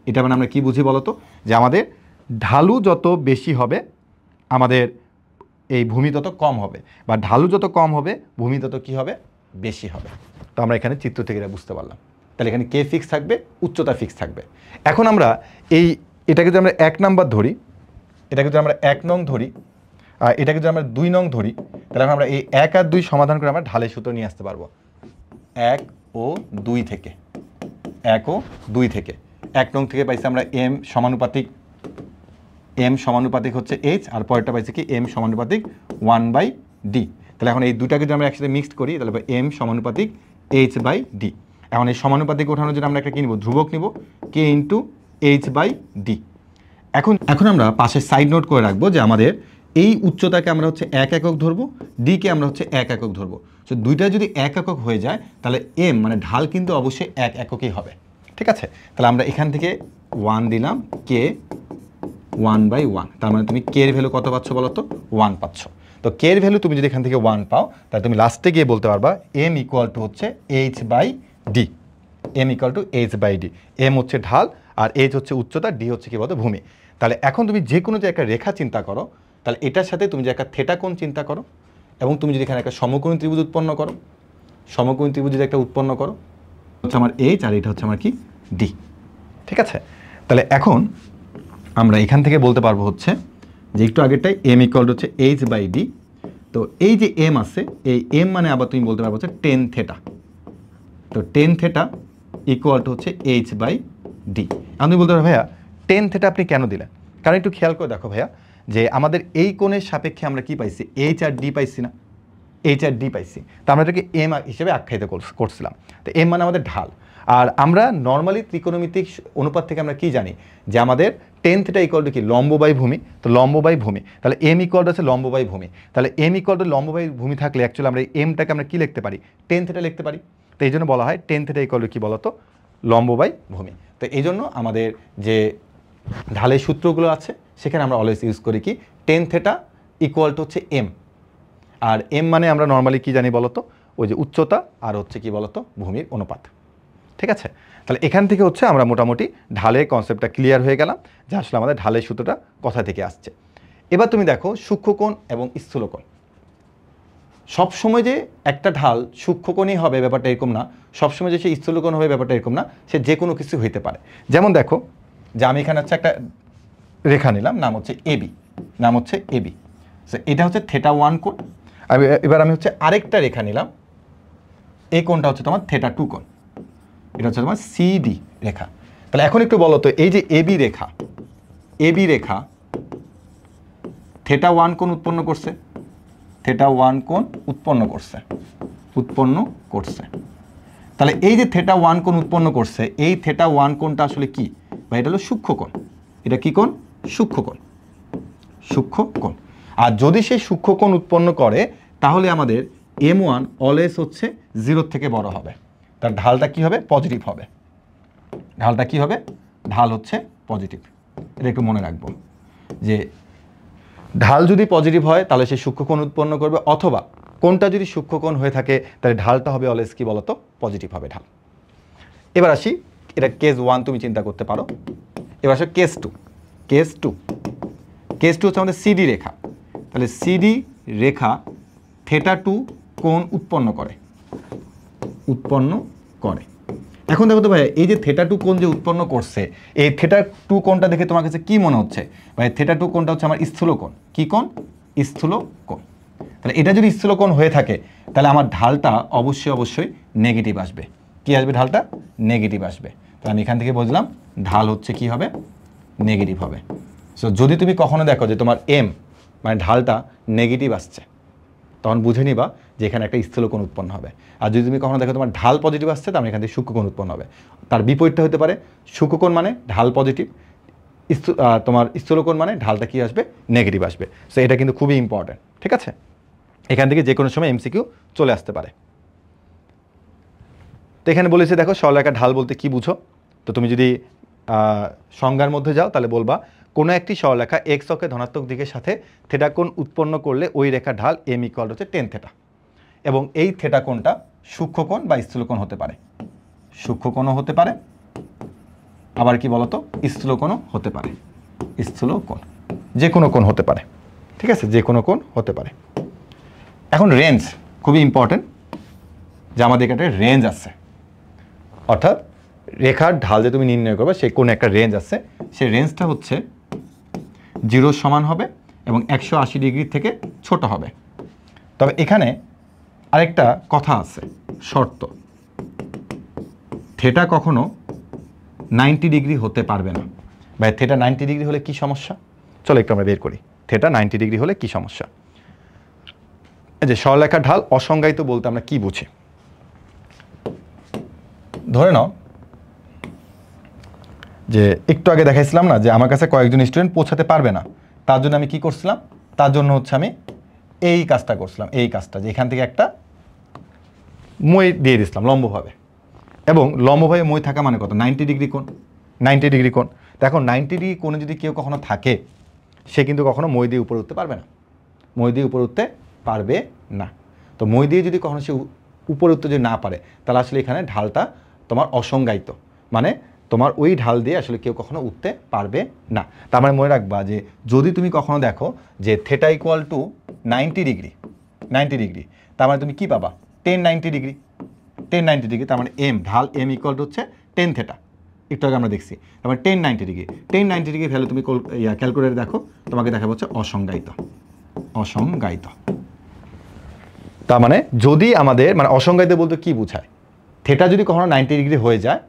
এটা মানে আমরা কি বুঝি বলতো, যে আমাদের ঢালু যত বেশি হবে আমাদের এই ভূমি তত কম হবে, বা ঢালু যত কম হবে ভূমি তত কী হবে, বেশি হবে। তো আমরা এখানে চিত্র থেকে এটা বুঝতে পারলাম। তাহলে এখানে কে ফিক্স থাকবে, উচ্চতা ফিক্স থাকবে। এখন আমরা এটাকে যদি আমরা 1 নাম্বার ধরি, এটাকে যদি আমরা 1 নং ধরি, আর এটাকে যদি আমরা 2 নং ধরি, তাহলে আমরা এই 1 আর 2 সমাধান করে আমরা ঢালের সূত্র নিয়ে আসতে পারবো। 1 ও 2 থেকে 1 ও 2 থেকে 1 নং থেকে পাইছি আমরা এম সমানুপাতিক হচ্ছে এইচ, আর পরেরটা পাইছি কি এম সমানুপাতিক 1/d। তাহলে এখন এই দুটাকে যদি আমরা একসাথে মিক্সড করি তাহলে এম সমানুপাতিক h/d। এখন এই সমানুপাতিক ওঠানোর জন্য আমরা একটা কি নিব, ধ্রুবক নিব, k ইন্টু h/d। এখন আমরা পাশে সাইড নোট করে রাখবো যে আমাদের এই উচ্চতাকে আমরা হচ্ছে 1 একক ধরবো, ডি কে আমরা হচ্ছে 1 একক ধরবো। সো দুইটা যদি 1 একক হয়ে যায় তাহলে এম মানে ঢাল কিন্তু অবশ্যই 1 এককই হবে। ঠিক আছে, তাহলে আমরা এখান থেকে 1 দিলাম, কে 1/1, তার মানে তুমি কে এর ভ্যালু কত পাচ্ছ বলো তো, 1 পাচ্ছ। তো কে এর ভ্যালু তুমি যদি এখান থেকে 1 পাও তাহলে তুমি লাস্টে গিয়ে বলতে পারবা এম ইকুয়াল টু হচ্ছে h/d। M equal two h/d। M হচ্ছে ঢাল, আর এইচ হচ্ছে উচ্চতা, ডি হচ্ছে কি বলতো ভূমি। তাহলে এখন তুমি যে কোনো যে একটা রেখা চিন্তা করো, তাহলে এটার সাথে তুমি যে একটা থেটা কোণ চিন্তা করো, এবং তুমি যদি এখানে একটা সমকোণী ত্রিভুজ উৎপন্ন করো, সমকোণী ত্রিভুজ যদি একটা উৎপন্ন করো, হচ্ছে আমার এইচ আর এটা হচ্ছে আমার কি ডি। ঠিক আছে, তাহলে এখন আমরা এখান থেকে বলতে পারবো হচ্ছে যে একটু আগেরটাই এম ইকুয়াল টু হচ্ছে h/d। তো এই যে এম আছে, এই এম মানে আবার তুমি বলতে পারবো হচ্ছে টেন থেটা। তো টেন থেটা ইকুয়াল টু হচ্ছে h/d। এখন তুমি বলতে পারো ভাইয়া টেন থেটা আপনি কেন দিলেন, কারণ একটু খেয়াল করে দেখো ভাইয়া যে আমাদের এই কোণের সাপেক্ষে আমরা কি পাইছি, এইচ আর ডি পাইছি না, এইচ আর ডি পাইছি। তো আমরা এটাকে এম হিসেবে আখ্যায়িত করছিলাম। তো এম মানে আমাদের ঢাল। আর আমরা নর্মালি ত্রিকোণমিতিক অনুপাত থেকে আমরা কি জানি যে আমাদের টেন থেটা ইকুয়াল টু কি, লম্ব বাই ভূমি। তো লম্ব বাই ভূমি, তাহলে এম ইকুয়াল টু আছে লম্ব বাই ভূমি। তাহলে এম ইকুয়াল টু লম্ব বাই ভূমি থাকলে অ্যাকচুয়ালি আমরা এই এমটাকে আমরা কি লিখতে পারি, টেন থেটা লিখতে পারি। তো এই জন্য বলা হয় টেন থেটা ইকুয়াল টু কি বলতো, লম্ব বাই ভূমি। তো এই জন্য আমাদের যে ঢালের সূত্রগুলো আছে সেখানে আমরা অলওয়েজ ইউজ করি কি, টেন থেটা ইকুয়াল টু হচ্ছে এম। আর এম মানে আমরা নর্মালি কি জানি বলতো, ওই যে উচ্চতা আর হচ্ছে কি বলতো ভূমির অনুপাত। ঠিক আছে, তাহলে এখান থেকে হচ্ছে আমরা মোটামুটি ঢালের কনসেপ্টটা ক্লিয়ার হয়ে গেলাম যে আসলে আমাদের ঢালের সূত্রটা কোথা থেকে আসছে। এবার তুমি দেখো সূক্ষ্মকোণ এবং স্থূলকোণ। সবসময় যে একটা ঢাল সূক্ষ্মকোণই হবে ব্যাপারটা এরকম না, সবসময় যে সে স্থূলকোণ হবে ব্যাপারটা এরকম না, সে যে কোনো কিছু হইতে পারে। যেমন দেখো যে আমি এখানে হচ্ছে একটা রেখা নিলাম, নাম হচ্ছে এবি। এটা হচ্ছে θ1 কোণ। এবার আমি হচ্ছে আরেকটা রেখা নিলাম, এই কোণটা হচ্ছে তোমার θ2 কোণ, এটা হচ্ছে তোমার সিডি রেখা। তাহলে এখন একটু বলো তো, এই যে এবি রেখা θ1 কোণ উৎপন্ন করছে, θ1 কোণ উৎপন্ন করছে। তাহলে এই যে θ1 কোণ উৎপন্ন করছে, এই θ1 কোণটা আসলে কি, বা এটা হলো সূক্ষ্মকোণ। এটা কি কোণ, সূক্ষ্মকোণ। আর যদি সেই সূক্ষ্মকোণ উৎপন্ন করে তাহলে আমাদের m1 অলওয়েজ হচ্ছে 0 থেকে বড় হবে। তার ঢালটা কি হবে, পজিটিভ হবে। ঢাল হচ্ছে পজিটিভ। এটা একটু মনে রাখবো যে ঢাল যদি পজিটিভ হয় তাহলে সে সূক্ষ্মকোণ উৎপন্ন করবে, অথবা কোণটা যদি সূক্ষ্মকোণ হয়ে থাকে তাহলে ঢালটা হবে অলওয়েজ কি বলতো, পজিটিভ হবে ঢাল। এবার আসি, এটা কেস 1 তুমি চিন্তা করতে পারো। এবার আসো কেস 2। কেস 2 হচ্ছে আমাদের সিডি রেখা। তাহলে সিডি রেখা θ2 কোণ উৎপন্ন করে। এখন দেখো তো ভাই, এই যে θ2 কোণ যে উৎপন্ন করছে, এই θ2 কোণটা দেখে তোমার কাছে কি মনে হচ্ছে ভাই, θ2 কোণটা হচ্ছে আমার স্থূলকোণ। কি কোণ, স্থূলকোণ। তাহলে এটা যদি স্থূলকোণ হয়ে থাকে তাহলে আমার ঢালটা অবশ্যই নেগেটিভ আসবে। কি আসবে, ঢালটা নেগেটিভ আসবে। তাহলে আমি এখান থেকে বুঝলাম ঢাল হচ্ছে কি হবে, নেগেটিভ হবে। সো যদি তুমি কখনো দেখো যে তোমার এম মানে ঢালটা নেগেটিভ আসছে, তখন বুঝে নিবা যে এখানে একটা স্থূলকোণ উৎপন্ন হবে। আর যদি তুমি কখনো দেখো তোমার ঢাল পজিটিভ আসছে, তাহলে এখান থেকে সূক্ষ্মকোণ উৎপন্ন হবে। তার বিপরীতটা হতে পারে, সূক্ষ্মকোণ মানে ঢাল পজিটিভ, তোমার স্থূলকোণ মানে ঢালটা কি আসবে, নেগেটিভ আসবে। সো এটা কিন্তু খুবই ইম্পর্টেন্ট। ঠিক আছে, এখান থেকে যে কোনো সময় এমসিকিউ চলে আসতে পারে। তো এখানে বলেছে দেখো সরলরেখা ঢাল বলতে কি বুঝো। তো তুমি যদি সংজ্ঞার মধ্যে যাও তাহলে বলবা কোনো একটি সরলরেখা এক্স অক্ষে ধনাত্মক দিকের সাথে থিটা কোণ উৎপন্ন করলে ওই রেখার ঢাল এম ইকুয়াল হচ্ছে টেন থিটা, এবং এই থিটা কোণটা সূক্ষ্মকোণ বা স্থূলকোণ হতে পারে, সূক্ষ্মকোণও হতে পারে, আবার কি বলতো স্থূলকোণও হতে পারে, স্থূলকোণ যে কোনো কোণ হতে পারে, ঠিক আছে, যে কোনো কোণ হতে পারে। এখন রেঞ্জ খুবই ইম্পর্টেন্ট, যে আমাদের এখানে রেঞ্জ আছে, অর্থাৎ রেখার ঢাল যে তুমি নির্ণয় করবে সেই কোন একটা রেঞ্জ আছে, সেই রেঞ্জটা হচ্ছে 0 সমান হবে এবং 180 ডিগ্রি থেকে ছোট হবে। তবে এখানে আরেকটা কথা আছে, শর্ত, থিটা কখনো 90 ডিগ্রি হতে পারবে না। ভাই থিটা 90 ডিগ্রি হলে কি সমস্যা, চলো একটু আমরা বের করি থিটা 90 ডিগ্রি হলে কি সমস্যা। এই যে সরলরেখার ঢাল অসংজ্ঞায়িত বলতে আমরা কি বুঝি, ধরে নাও যে একটু আগে দেখাইছিলাম না যে আমার কাছে কয়েকজন স্টুডেন্ট পৌঁছাতে পারবে না, তার জন্য আমি কি করছিলাম, তার জন্য হচ্ছে আমি এই কাজটা করছিলাম, এই কাজটা যে এখান থেকে একটা মই দিয়ে দিছিলাম লম্বভাবে, এবং লম্বভাবে মই থাকা মানে কত 90 ডিগ্রি কোণ, 90 ডিগ্রি কোণ। তো এখন 90 ডিগ্রি কোণে যদি কেউ কখনো থাকে সে কিন্তু কখনো মই দিয়ে উপরে উঠতে পারবে না, মই দিয়ে উপরে উঠতে পারবে না। তো মই দিয়ে যদি কখনো সে উপরে উঠতে যদি না পারে তাহলে আসলে এখানে ঢালটা তোমার অসংজ্ঞায়িত, মানে তোমার ওই ঢাল দিয়ে আসলে কেউ কখনো উঠতে পারবে না। তার মানে মনে রাখবা যে যদি তুমি কখনো দেখো যে theta equal to 90 degree, 90 degree, তার মানে তুমি কি পাবা 1090 ডিগ্রি, 1090 ডিগ্রি, তার মানে এম ঢাল এম ইকুয়াল টু হচ্ছে 10 থিটা, একটু আগে আমরা দেখছি। তার মানে 1090 ডিগ্রি, 1090 ডিগ্রি ভ্যালু তুমি ক্যালকুলেটরে দেখো, তোমাকে দেখাবো হচ্ছে অসংজ্ঞায়িত, অসংজ্ঞায়িত। তার মানে যদি আমাদের মানে অসংজ্ঞায়িত বলতে কি বোঝায়, থিটা যদি কখনো 90 ডিগ্রি হয়ে যায়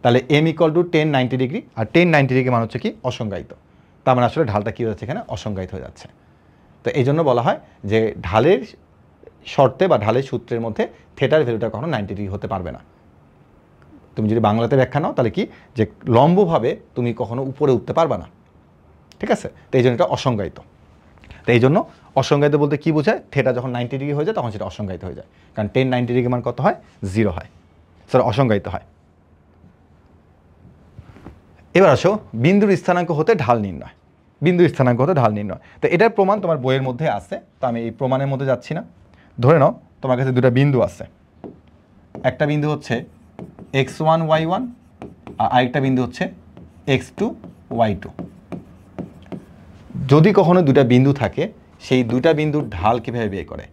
তাহলে এম ইকুয়াল টু 1090 ডিগ্রি, আর 1090 ডিগ্রি মানে হচ্ছে কি অসংজ্ঞায়িত। তার মানে আসলে ঢালটা কী হয়ে যাচ্ছে এখানে অসংজ্ঞায়িত হয়ে যাচ্ছে। তো এই জন্য বলা হয় যে ঢালের শর্তে বা ঢালের সূত্রের মধ্যে থিটার ভ্যালুটা কখনো 90 ডিগ্রি হতে পারবে না। তুমি যদি বাংলাতে ব্যাখ্যা নাও তাহলে কি যে লম্বভাবে তুমি কখনো উপরে উঠতে পারবে না, ঠিক আছে। তো এই জন্য এটা অসংজ্ঞায়িত। তো এই জন্য অসংজ্ঞায়িত বলতে কি বোঝায়, থিটা যখন 90 ডিগ্রি হয়ে যায় তখন সেটা অসংজ্ঞায়িত হয়ে যায়, কারণ 1090 ডিগ্রি মান কত হয় 0 হয়, স্যার অসংজ্ঞায়িত হয়। এবার আসো বিন্দুর স্থানাঙ্ক হতে ঢাল নির্ণয়, বিন্দুর স্থানাঙ্ক হতে ঢাল নির্ণয়। তো এটার প্রমাণ তোমার বইয়ের মধ্যে আছে, তো আমি এই প্রমাণের মধ্যে যাচ্ছি না। ধরে নাও তোমার কাছে দুটো বিন্দু আছে, একটা বিন্দু হচ্ছে x1 y1 আর আরেকটা বিন্দু হচ্ছে x2 y2। যদি কখনো দুটা বিন্দু থাকে সেই দুটা বিন্দুর ঢাল কীভাবে বের করে,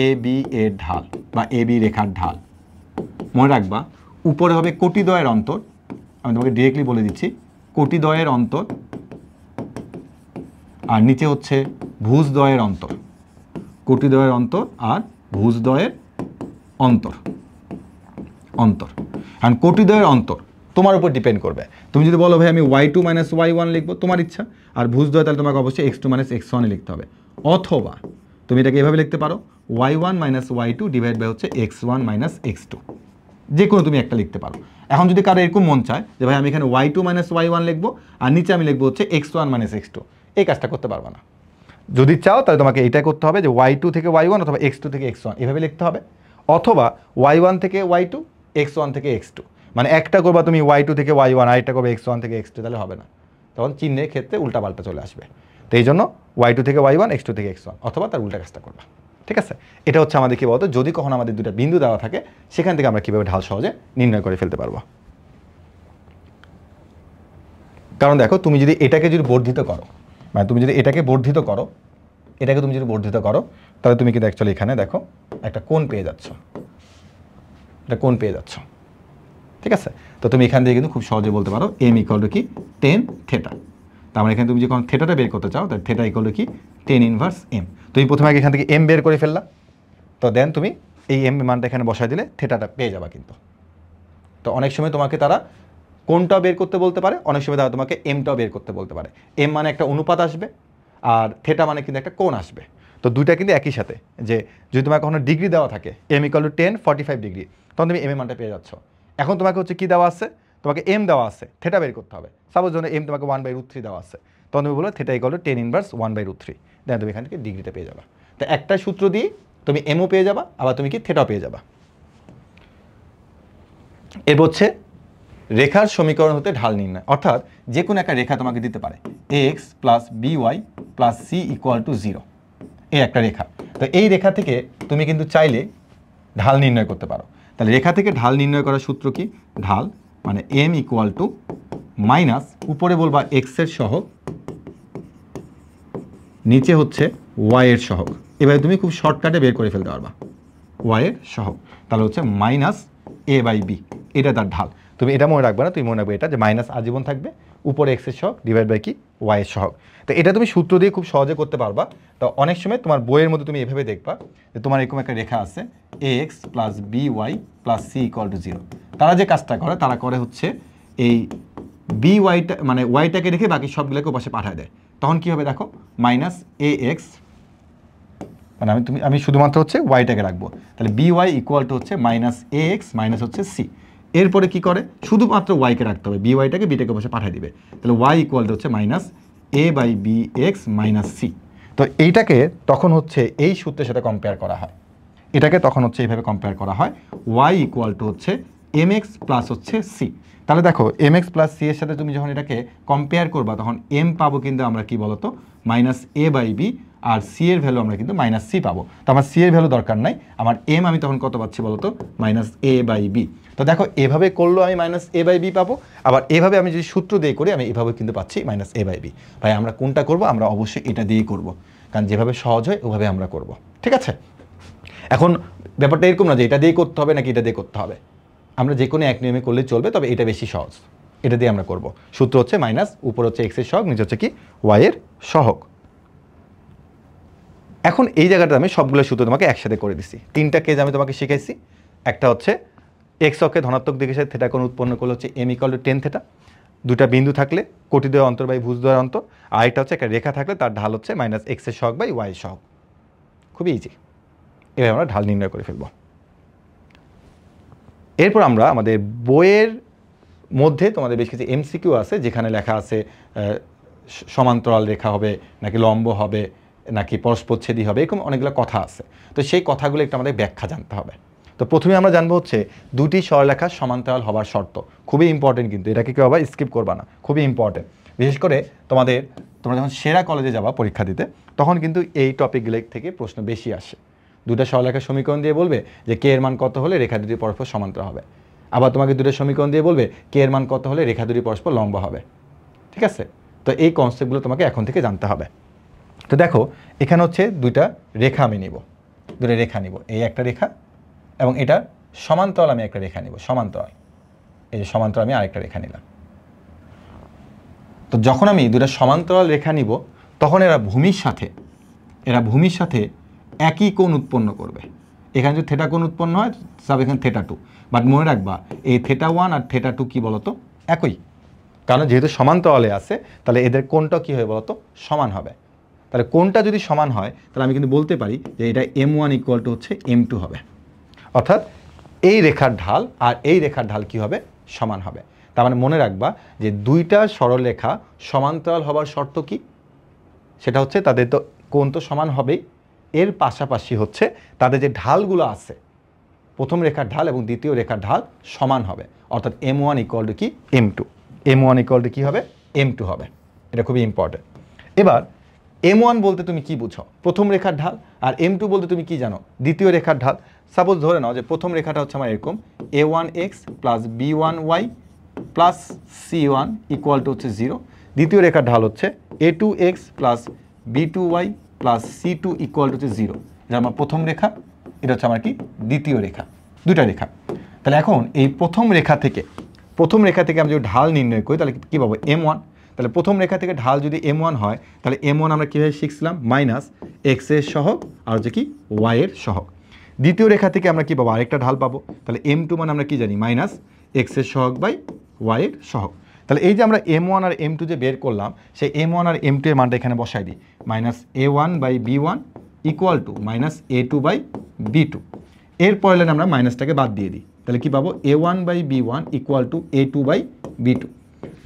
এ বি এর ঢাল বা এ বি রেখার ঢাল। মনে রাখবা উপরে হবে কোটিদ্বয়ের অন্তর, আমি তোমাকে ডিরেক্টলি বলে দিচ্ছি কোটিদ্বয়ের অন্তর, আর নিচে হচ্ছে ভুজদ্বয়ের অন্তর, কোটিদ্বয়ের অন্তর আর ভুজদ্বয়ের অন্তর, অন্তর। কারণ কোটিদ্বয়ের অন্তর তোমার উপর ডিপেন্ড করবে, তুমি যদি বলো ভাই আমি y2 মাইনাস y1 লিখবো তোমার ইচ্ছা, আর ভুজদ্বয় তাহলে তোমাকে অবশ্যই x2 মাইনাস x1 লিখতে হবে, অথবা তুমি এটাকে এভাবে লিখতে পারো y1 minus y2 divide by হচ্ছে x1 মাইনাস x2, যে কোনো তুমি একটা লিখতে পারো। এখন যদি কারো এরকম মন চায় যে ভাই আমি এখানে y2 মাইনাস y1 লিখবো আর নিচে আমি লিখবো হচ্ছে x1 মাইনাস x2, এই কাজটা করতে পারবে না। যদি চাও তাহলে তোমাকে এইটাই করতে হবে যে y2 থেকে y1 অথবা x2 থেকে x1 এভাবে লিখতে হবে, অথবা y1 থেকে y2 x1 থেকে x2, মানে একটা করবা তুমি y2 থেকে y1 আর একটা করবে x1 থেকে x2, তাহলে হবে না, তখন চিহ্নের ক্ষেত্রে উল্টাপাল্টা চলে আসবে। তো এই জন্য y2 থেকে y1 x2 থেকে x1 অথবা তার উল্টা কাজটা করবা, ঠিক আছে। এটা হচ্ছে আমাদের কি বলতো, যদি কখনো আমাদের দুটো বিন্দু দেওয়া থাকে সেখান থেকে আমরা কীভাবে ঢাল সহজে নির্ণয় করে ফেলতে পারবো। কারণ দেখো তুমি যদি এটাকে যদি বর্ধিত করো, মানে তুমি যদি এটাকে বর্ধিত করো, এটাকে তুমি যদি বর্ধিত করো তাহলে তুমি কিন্তু অ্যাকচুয়ালি এখানে দেখো একটা কোণ পেয়ে যাচ্ছ, একটা কোণ পেয়ে যাচ্ছ, ঠিক আছে। তো তুমি এখান থেকে কিন্তু খুব সহজে বলতে পারো এম ইকুয়াল টু কি 10 থিটা। তার মানে এখানে তুমি যখন থিটাটা বের করতে চাও তাহলে থিটা ইকুয়াল টু কি 10 ইনভার্স এম। তুমি প্রথমে আগে এখান থেকে এম বের করে ফেললা, তো দেন তুমি এই এম মানটা এখানে বসায় দিলে থিটাটা পেয়ে যাবা কিন্তু। তো অনেক সময় তোমাকে তারা কোনটাও বের করতে বলতে পারে, অনেক সময় তারা তোমাকে এমটাও বের করতে বলতে পারে। এম মানে একটা অনুপাত আসবে আর থিটা মানে কিন্তু একটা কোণ আসবে, তো দুইটা কিন্তু একই সাথে। যে যদি তোমার কখনো ডিগ্রি দেওয়া থাকে এম ইকুয়াল টু 10 45 ডিগ্রি, তখন তুমি এম এর মানটা পেয়ে যাচ্ছ। এখন তোমাকে হচ্ছে কী দেওয়া আছে, তোমাকে এম দেওয়া আছে, থিটা বের করতে হবে। সাপোজ যখন এম তোমাকে 1/√3 দেওয়া আছে, তখন তুমি বলো থিটা ইকুয়াল টু 10 ইনভার্স 1/√3, দেন তুমি এখান থেকে ডিগ্রিটা পেয়ে যাবা। তো একটা সূত্র দিয়ে তুমি এমও পেয়ে যাবা, আবার তুমি কি থিটাও পেয়ে যাবা। এরপর হচ্ছে রেখার সমীকরণ হতে ঢাল নির্ণয়, অর্থাৎ যে কোনো একটা রেখা তোমাকে দিতে পারে X plus B Y plus C equal to 0, এই একটা রেখা। তো এই রেখা থেকে তুমি কিন্তু চাইলে ঢাল নির্ণয় করতে পারো। তাহলে রেখা থেকে ঢাল নির্ণয় করার সূত্র কি? ঢাল মানে এম ইকুয়াল টু মাইনাস, উপরে বলবা এক্সের সহগ, নিচে হচ্ছে ওয়াইয়ের সহগ। এবারে তুমি খুব শর্টকাটে বের করে ফেলতে পারবা ওয়াইয়ের সহগ, তাহলে হচ্ছে মাইনাস এ বাই বি, এটা তার ঢাল। তুমি এটা মনে রাখবে না, তুমি মনে রাখবে এটা যে মাইনাস আজীবন থাকবে, উপরে এক্সের সহগ ডিভাইড বাই কি ওয়াইয়ের সহগ। তো এটা তুমি সূত্র দিয়ে খুব সহজে করতে পারবা। তো অনেক সময় তোমার বইয়ের মধ্যে তুমি এভাবে দেখবা যে তোমার এরকম একটা রেখা আছে a x plus b y plus C equal to 0। তারা যে কাজটা করে, তারা করে হচ্ছে এই বি ওয়াইটা মানে ওয়াইটাকে রেখে বাকি সবগুলোকে পাশে পাঠায় দেয়। তখন কী হবে দেখো, মাইনাস এ এক্স মানে আমি শুধুমাত্র হচ্ছে ওয়াইটাকে রাখবো, তাহলে বি ওয়াই ইকুয়াল টু হচ্ছে মাইনাস এ এক্স মাইনাস হচ্ছে সি। এরপরে কি করে, শুধুমাত্র ওয়াইকে রাখতে হবে, বি ওয়াইটাকে বিটাকে বসে পাঠিয়ে দিবে, তাহলে ওয়াই ইকুয়াল টু হচ্ছে minus A by B X minus C. তো এইটাকে তখন হচ্ছে এই সূত্রের সাথে কম্পেয়ার করা হয়, এটাকে তখন হচ্ছে এইভাবে কম্পেয়ার করা হয়, ওয়াই ইকুয়াল টু হচ্ছে এম এক্স প্লাস হচ্ছে সি। তাহলে দেখো এম এক্স প্লাস সি এর সাথে তুমি যখন এটাকে কম্পেয়ার করবা তখন এম পাবো কিন্তু আমরা কি বলতো মাইনাস এ বাই বি, আর সি এর ভ্যালু আমরা কিন্তু মাইনাস সি পাবো। তো আমার সি এর ভ্যালু দরকার নাই, আমার এম আমি তখন কত পাচ্ছি বলতো মাইনাস এ বাই বি। তো দেখো এভাবে করলেও আমি মাইনাস এ বাই বি পাবো, আবার এভাবে আমি যদি সূত্র দিয়ে করি আমি এভাবে কিন্তু পাচ্ছি মাইনাস এ বাই বি। ভাই আমরা কোনটা করব? আমরা অবশ্যই এটা দিয়েই করব, কারণ যেভাবে সহজ হয় ওভাবে আমরা করব। ঠিক আছে, এখন ব্যাপারটা এরকম না যে এটা দিয়ে করতে হবে নাকি এটা দিয়ে করতে হবে, আমরা যে কোনো এক নিয়মে করলে চলবে, তবে এটা বেশি সহজ, এটা দিয়ে আমরা করব। সূত্র হচ্ছে মাইনাস, উপর হচ্ছে এক্সের সহগ, নিচে হচ্ছে কি ওয়াইয়ের সহগ। এখন এই জায়গাটা আমি সবগুলো সূত্র তোমাকে একসাথে করে দিছি। তিনটা কেজ আমি তোমাকে শিখাইছি। একটা হচ্ছে এক্স অক্ষে ধনাত্মক দিকের সাথে থেটা কোণ উৎপন্ন করলে হচ্ছে M equal to tan theta, দুটা বিন্দু থাকলে কোটিদ্বয় অন্তর বাই ভুজদ্বয়ের অন্তর, আর একটা হচ্ছে একটা রেখা থাকলে তার ঢাল হচ্ছে মাইনাস এক্সের সহগ বাই ওয়াই সহগ। খুবই ইজি, এভাবে আমরা ঢাল নির্ণয় করে ফেলব। এরপর আমরা আমাদের বইয়ের মধ্যে তোমাদের বেশ কিছু এমসিকিউ আছে, যেখানে লেখা আছে সমান্তরাল রেখা হবে নাকি লম্ব হবে নাকি পরস্পরচ্ছেদী হবে, এরকম অনেকগুলো কথা আছে। তো সেই কথাগুলো একটু আমাদের ব্যাখ্যা জানতে হবে। তো প্রথমে আমরা জানবো হচ্ছে দুটি সরলরেখা সমান্তরাল হবার শর্ত। খুবই ইম্পর্টেন্ট, কিন্তু এটাকে কেউ আবার স্কিপ করবা না, খুবই ইম্পর্টেন্ট। বিশেষ করে তোমরা যখন সেরা কলেজে যাবা পরীক্ষা দিতে, তখন কিন্তু এই টপিকগুলো থেকে প্রশ্ন বেশি আসে। দুটা সরলরেখার সমীকরণ দিয়ে বলবে যে কে এর মান কত হলে রেখা দুটি পরস্পর সমান্তরাল হবে, আবার তোমাকে দুটো সমীকরণ দিয়ে বলবে কে এর মান কত হলে রেখা দুটি পরস্পর লম্ব হবে। ঠিক আছে, তো এই কনসেপ্টগুলো তোমাকে এখন থেকে জানতে হবে। তো দেখো এখানে হচ্ছে দুইটা রেখা আমি নিব, দুটো রেখা নিব, এই একটা রেখা এবং এটা সমান্তরাল আমি একটা রেখা নিব, সমান্তরাল, এই যে সমান্তরাল আমি আরেকটা রেখা নিলাম। তো যখন আমি দুটো সমান্তরাল রেখা নিব তখন এরা ভূমির সাথে একই কোণ উৎপন্ন করবে। এখানে যদি থেটা কোণ উৎপন্ন হয় সব এখানে থেটা 2, বাট মনে রাখবা এই থেটা 1 আর থেটা 2 কি বলতো একই, কারণ যেহেতু সমান্তরালে আছে তাহলে এদের কোণটা কী হবে বলতো সমান হবে। তাহলে কোণটা যদি সমান হয় তাহলে আমি কিন্তু বলতে পারি যে এটা M1 ইকুয়াল টু হচ্ছে M2 হবে, অর্থাৎ এই রেখার ঢাল আর এই রেখার ঢাল কি হবে সমান হবে। তার মানে মনে রাখবা যে দুইটা সরলরেখা সমান্তরাল হবার শর্ত কি, সেটা হচ্ছে তাদের তো কোণ তো সমান হবেই, এর পাশাপাশি হচ্ছে তাদের যে ঢালগুলো আছে প্রথম রেখার ঢাল এবং দ্বিতীয় রেখার ঢাল সমান হবে, অর্থাৎ M1 ইকুয়াল টু কি M2, M1 ইকুয়াল টু কী হবে M2 হবে। এটা খুবই ইম্পর্টেন্ট। এবার M1 বলতে তুমি কি বুঝো? প্রথম রেখার ঢাল। আর M2 বলতে তুমি কি জানো? দ্বিতীয় রেখার ঢাল। সাপোজ ধরে নাও যে প্রথম রেখাটা হচ্ছে আমার এরকম A1x plus B1y plus C1 equal to হচ্ছে 0, দ্বিতীয় রেখার ঢাল হচ্ছে A2x plus B2y plus C2 equal to হচ্ছে 0। এটা আমার প্রথম রেখা, এটা হচ্ছে আমার কি দ্বিতীয় রেখা, দুটা রেখা। তাহলে এখন এই প্রথম রেখা থেকে আমি যদি ঢাল নির্ণয় করি তাহলে কী পাবো M1। তাহলে প্রথম রেখা থেকে ঢাল যদি M1 হয় তাহলে M1 আমরা কীভাবে শিখছিলাম মাইনাস এক্সের সহগ আর হচ্ছে কি ওয়াইয়ের সহগ। দ্বিতীয় রেখা থেকে আমরা কী পাবো আরেকটা ঢাল পাবো, তাহলে M2 মানে আমরা কী জানি মাইনাস এক্সের সহগ বাই ওয়াইয়ের সহগ। তাহলে এই যে আমরা M1 আর M2 যে বের করলাম সেই M1 আর M2 এর মানটা এখানে বসাই দিই, minus A1 by B1 equal to minus A2 by B2। এরপরে আমরা মাইনাসটাকে বাদ দিয়ে দিই, তাহলে কি পাবো A1 by B1 equal two A2 by B2।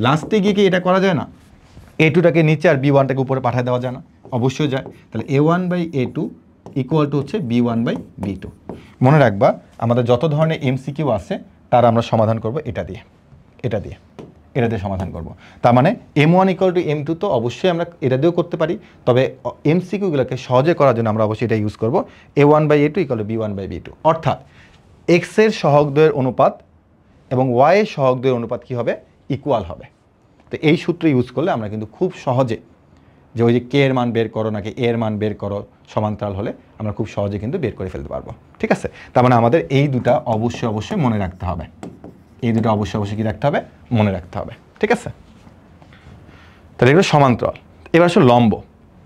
লাস্টে গিয়ে কি এটা করা যায় না? A2টাকে নিচে আর B1টাকে উপরে পাঠিয়ে দেওয়া যায় না? অবশ্যই যায়। তাহলে A1 by A2 equal to হচ্ছে B1 বাই B2। মনে রাখবা আমাদের যত ধরনের MCQ আছে তার আমরা সমাধান করব এটা দিয়ে। এটা দিয়ে সমাধান করব। তার মানে m1 = m2 তো অবশ্যই আমরা এটা দিয়েও করতে পারি, তবে এমসিকিউগুলোকে সহজে করার জন্য আমরা অবশ্যই এটা ইউজ করব a1/a2 = b1/b2, অর্থাৎ x এর সহগদ্বয়ের অনুপাত এবং y এর সহগদ্বয়ের অনুপাত কী হবে, ইকুয়াল হবে। তো এই সূত্র ইউজ করলে আমরা কিন্তু খুব সহজে যে ওই যে কে এর মান বের করো নাকি এর মান বের করো সমান্তরাল হলে আমরা খুব সহজে কিন্তু বের করে ফেলতে পারবো। ঠিক আছে, তার মানে আমাদের এই দুটা অবশ্যই মনে রাখতে হবে, এই দুটো অবশ্যই কী রাখতে হবে, মনে রাখতে হবে। ঠিক আছে, তাহলে এগুলো সমান্তরাল। এবার আসলে লম্ব,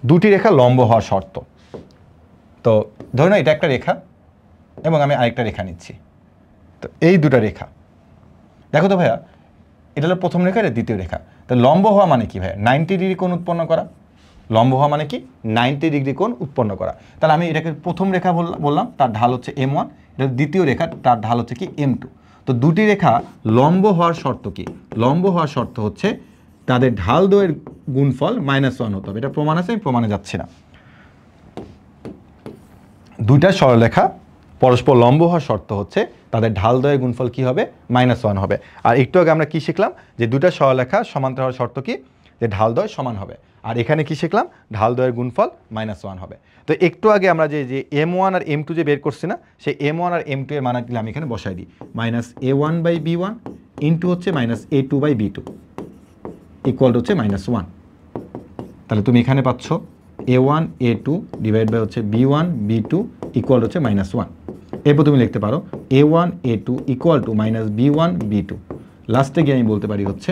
দুটি রেখা লম্ব হওয়ার শর্ত। তো ধরুন না এটা একটা রেখা এবং আমি আরেকটা রেখা নিচ্ছি। তো এই দুটো রেখা দেখো তো ভাইয়া, এটা হলো প্রথম রেখা, এটা দ্বিতীয় রেখা। তো লম্ব হওয়া মানে কি ভাইয়া, 90 ডিগ্রি কোণ উৎপন্ন করা। লম্ব হওয়া মানে কি, 90 ডিগ্রি কোণ উৎপন্ন করা। তাহলে আমি এটাকে প্রথম রেখা বললাম, তার ঢাল হচ্ছে m1, এটা দ্বিতীয় রেখা, তার ঢাল হচ্ছে কি m2। তো দুটি রেখা লম্ব হওয়ার শর্ত কি, লম্ব হওয়ার শর্ত হচ্ছে তাদের ঢাল দ্বয়ের গুণফল -1 হতে হবে। এটা প্রমাণ আছে, আমি প্রমাণে যাচ্ছি না। দুইটা সরলরেখা পরস্পর লম্ব হওয়ার শর্ত হচ্ছে তাদের ঢাল দ্বয়ের গুণফল কি হবে, -1 হবে। আর একটু আগে আমরা কি শিখলাম, যে দুটা সরলরেখা সমান্তরাল হওয়ার শর্ত কি, যে ঢাল দ্বয় সমান হবে। আর এখানে কি শিখলাম, ঢাল দ্বয়ের গুণফল -1 হবে। তো একটু আগে আমরা যে m1 আর m2 যে বের করছি না, সেই m1 আর m2 এর মানগুলো আমি এখানে বসাই দিই। -a1/b1 ইন্টু হচ্ছে -a2/b2 ইকুয়াল হচ্ছে -1। তাহলে তুমি এখানে পাচ্ছ a1 a2 ডিভাইড বাই হচ্ছে b1 b2 ইকুয়াল হচ্ছে -1। এরপর তুমি লিখতে পারো a1 a2 equal to -b1 b2। লাস্টে গিয়ে আমি বলতে পারি হচ্ছে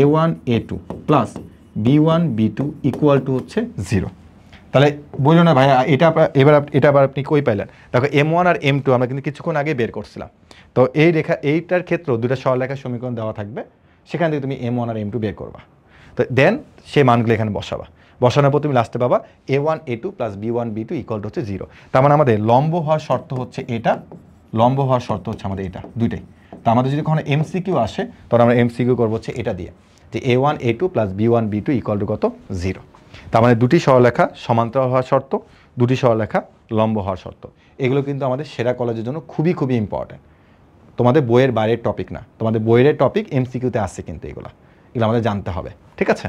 a1 a2 plus b1 b2 equal to হচ্ছে 0। তাহলে বললো না ভাইয়া এটা এটা আবার আপনি কই পাইলেন, দেখো m1 আর m2 আমরা কিন্তু কিছুক্ষণ আগে বের করছিলাম। তো এই রেখা এইটার ক্ষেত্রেও দুটো সরলরেখার সমীকরণ দেওয়া থাকবে, সেখান থেকে তুমি m1 আর m2 বের করবা। তো দেন সেই মানগুলো এখানে বসাবা, বসানোর পর তুমি লাস্টে পাবা a1 a2 plus b1 b2 equal to হচ্ছে 0। তার মানে আমাদের লম্ব হওয়ার শর্ত হচ্ছে এটা, লম্ব হওয়ার শর্ত হচ্ছে আমাদের এটা, দুইটাই। তো আমাদের যদি কখনো এমসিকিউ আসে তখন আমরা এমসিকিউ করবো হচ্ছে এটা দিয়ে, যে a1 a2 plus b1 b2 equal to কত, 0। তার মানে দুটি সরলরেখা সমান্তরাল হওয়ার শর্ত, দুটি সরলরেখা লম্ব হওয়ার শর্ত। এগুলো কিন্তু আমাদের সেরা কলেজের জন্য খুবই ইম্পর্টেন্ট। তোমাদের বইয়ের বাইরের টপিক না, তোমাদের বইয়ের টপিক এমসিকিউতে আসছে, কিন্তু এগুলো আমাদের জানতে হবে। ঠিক আছে,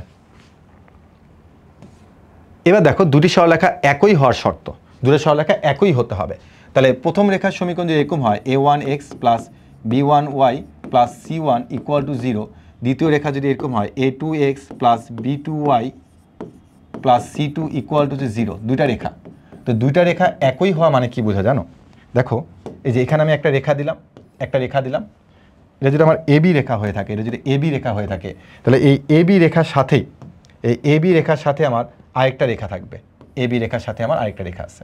এবার দেখো দুটি সরলরেখা একই হওয়ার শর্ত, দুটো সরলরেখা একই হতে হবে। তাহলে প্রথম রেখার সমীকরণ যদি এরকম হয় a1x plus b1y plus c1 equal to 0, দ্বিতীয় রেখা যদি এরকম হয় a2x plus b2y plus c2 equal to 0, দুইটা রেখা। তো দুইটা রেখা একই হওয়া মানে কি বোঝা জানো, দেখো এই যে এখানে আমি একটা রেখা দিলাম, এটা যদি আমার এবি রেখা হয়ে থাকে, এটা যদি এবি রেখা হয়ে থাকে, তাহলে এই এবি রেখার সাথেই, এই এবি রেখার সাথে আমার আরেকটা রেখা থাকবে, এবি রেখার সাথে আমার আরেকটা রেখা আছে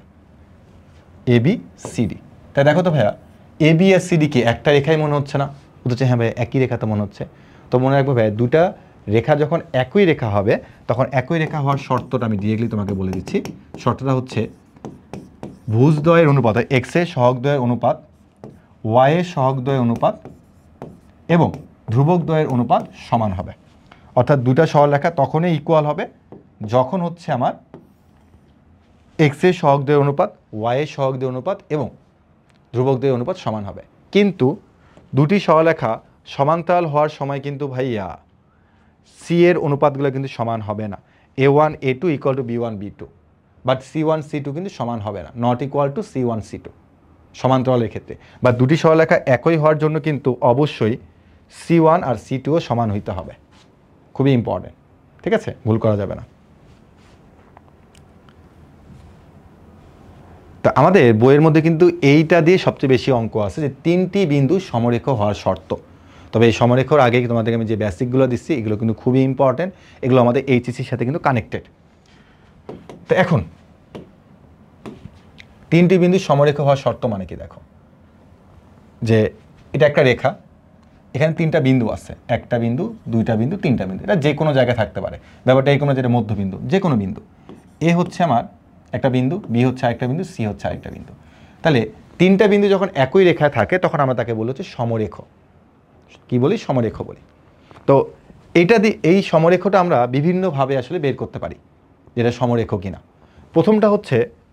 এবি সিডি। তাই দেখো তো ভাইয়া, এবি আর সিডি কি একটা রেখাই মনে হচ্ছে না, অথচ হ্যাঁ ভাই একই রেখা তো মনে হচ্ছে। তো মনে রাখবো ভাইয়া, দুটা রেখা যখন একই রেখা হবে তখন একই রেখা হওয়ার শর্তটা আমি ডিরেক্টলি তোমাকে বলে দিচ্ছি। শর্তটা হচ্ছে ভুজদ্বয়ের অনুপাত, এক্স এর সহগদ্বয়ের অনুপাত, ওয়াই এর সহগদ্বয়ের অনুপাত এবং ধ্রুবকদ্বয়ের অনুপাত সমান হবে। অর্থাৎ দুটা সরলরেখা তখনই ইকুয়াল হবে যখন হচ্ছে আমার এক্স এর সহগদ্বয়ের অনুপাত, ওয়াই এর সহগদ্বয়ের অনুপাত এবং ধ্রুবকদ্বয়ের অনুপাত সমান হবে। কিন্তু দুটি সরলরেখা সমান্তরাল হওয়ার সময় কিন্তু ভাইয়া সি এর অনুপাতগুলো কিন্তু সমান হবে না। a1 a2 equal to b1 b2, but c1 c2 কিন্তু সমান হবে না, not equal to c1 c2 সমান্তরালের ক্ষেত্রে। বা দুটি সরলরেখা একই হওয়ার জন্য কিন্তু অবশ্যই c1 আর c2ও সমান হইতে হবে, খুবই ইম্পর্টেন্ট। ঠিক আছে, ভুল করা যাবে না। তা আমাদের বইয়ের মধ্যে কিন্তু এইটা দিয়ে সবচেয়ে বেশি অঙ্ক আছে, যে তিনটি বিন্দু সমরেখ হওয়ার শর্ত। তবে এই সমরেখার আগে তোমাদেরকে আমি যে বেসিকগুলো দিচ্ছি এগুলো কিন্তু খুবই ইম্পর্টেন্ট, এগুলো আমাদের এইচএসসির সাথে কিন্তু কানেক্টেড। তো এখন তিনটি বিন্দু সমরেখ হওয়ার শর্ত মানে কি, দেখো যে এটা একটা রেখা, এখানে তিনটা বিন্দু আছে, একটা বিন্দু, দুইটা বিন্দু, তিনটা বিন্দু, এটা যে কোনো জায়গায় থাকতে পারে। ব্যাপারটা এই কোনো যেটা মধ্যবিন্দু, যে কোনো বিন্দু। এ হচ্ছে আমার একটা বিন্দু, বি হচ্ছে আরেকটা বিন্দু, সি হচ্ছে আরেকটা বিন্দু। তাহলে তিনটা বিন্দু যখন একই রেখায় থাকে তখন আমরা তাকে বলি হচ্ছে সমরেখ। কি বলি, সমরেখ বলি। তো এইটা দিয়ে এই সমরেখটা আমরা বিভিন্নভাবে আসলে বের করতে পারি যেটা সমরেখ কিনা।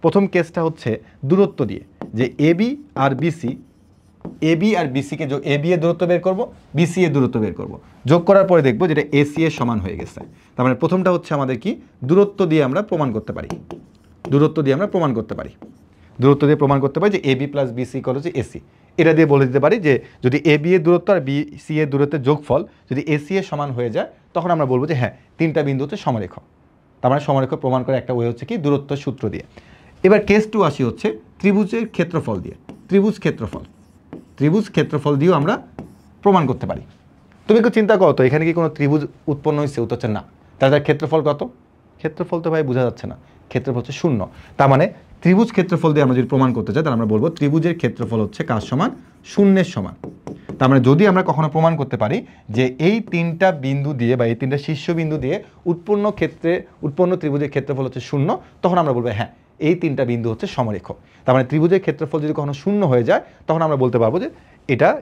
প্রথম কেসটা হচ্ছে দূরত্ব দিয়ে, যে AB R BC A B আর বিসিকে যোগ, এ বি এর দূরত্ব বের করবো, বিসি এর দূরত্ব বের করবো, যোগ করার পরে দেখবো যেটা এসি এর সমান হয়ে গেছে। তার মানে প্রথমটা হচ্ছে আমাদের কি, দূরত্ব দিয়ে আমরা প্রমাণ করতে পারি, দূরত্ব দিয়ে আমরা প্রমাণ করতে পারি, দূরত্ব দিয়ে প্রমাণ করতে পারি যে A B plus BC equal হচ্ছে এসি। এটা দিয়ে বলে দিতে পারি যে যদি এ বি এর দূরত্ব আর বিসি এর দূরত্বের যোগফল যদি এসি এর সমান হয়ে যায়, তখন আমরা বলবো যে হ্যাঁ তিনটা বিন্দু হচ্ছে সমরেখ। তার মানে সমরেখ প্রমাণ করে একটা ওয়ে হচ্ছে কি, দূরত্ব সূত্র দিয়ে। এবার কেস 2 আসি হচ্ছে ত্রিভুজের ক্ষেত্রফল দিয়ে। ত্রিভুজ ক্ষেত্রফল দিয়েও আমরা প্রমাণ করতে পারি। তুমি একটু চিন্তা করো তো, এখানে কি কোনো ত্রিভুজ উৎপন্ন হয়েছে? উত্তর হচ্ছে না। তার ক্ষেত্রফল কত? ক্ষেত্রফল তো ভাই বোঝা যাচ্ছে না, ক্ষেত্রফল হচ্ছে 0। তার মানে ত্রিভুজ ক্ষেত্রফল দিয়ে আমরা যদি প্রমাণ করতে চাই, তাহলে আমরা বলবো ত্রিভুজের ক্ষেত্রফল হচ্ছে কার সমান? 0-এর সমান। তার মানে যদি আমরা কখনো প্রমাণ করতে পারি যে এই তিনটা বিন্দু দিয়ে বা এই তিনটা শীর্ষবিন্দু দিয়ে উৎপন্ন ত্রিভুজের ক্ষেত্রফল হচ্ছে 0, তখন আমরা বলবো হ্যাঁ এই তিনটা বিন্দু হচ্ছে সমরেখ। তার মানে ত্রিভুজের ক্ষেত্রফল যদি কখনো 0 হয়ে যায়, তখন আমরা বলতে পারবো যে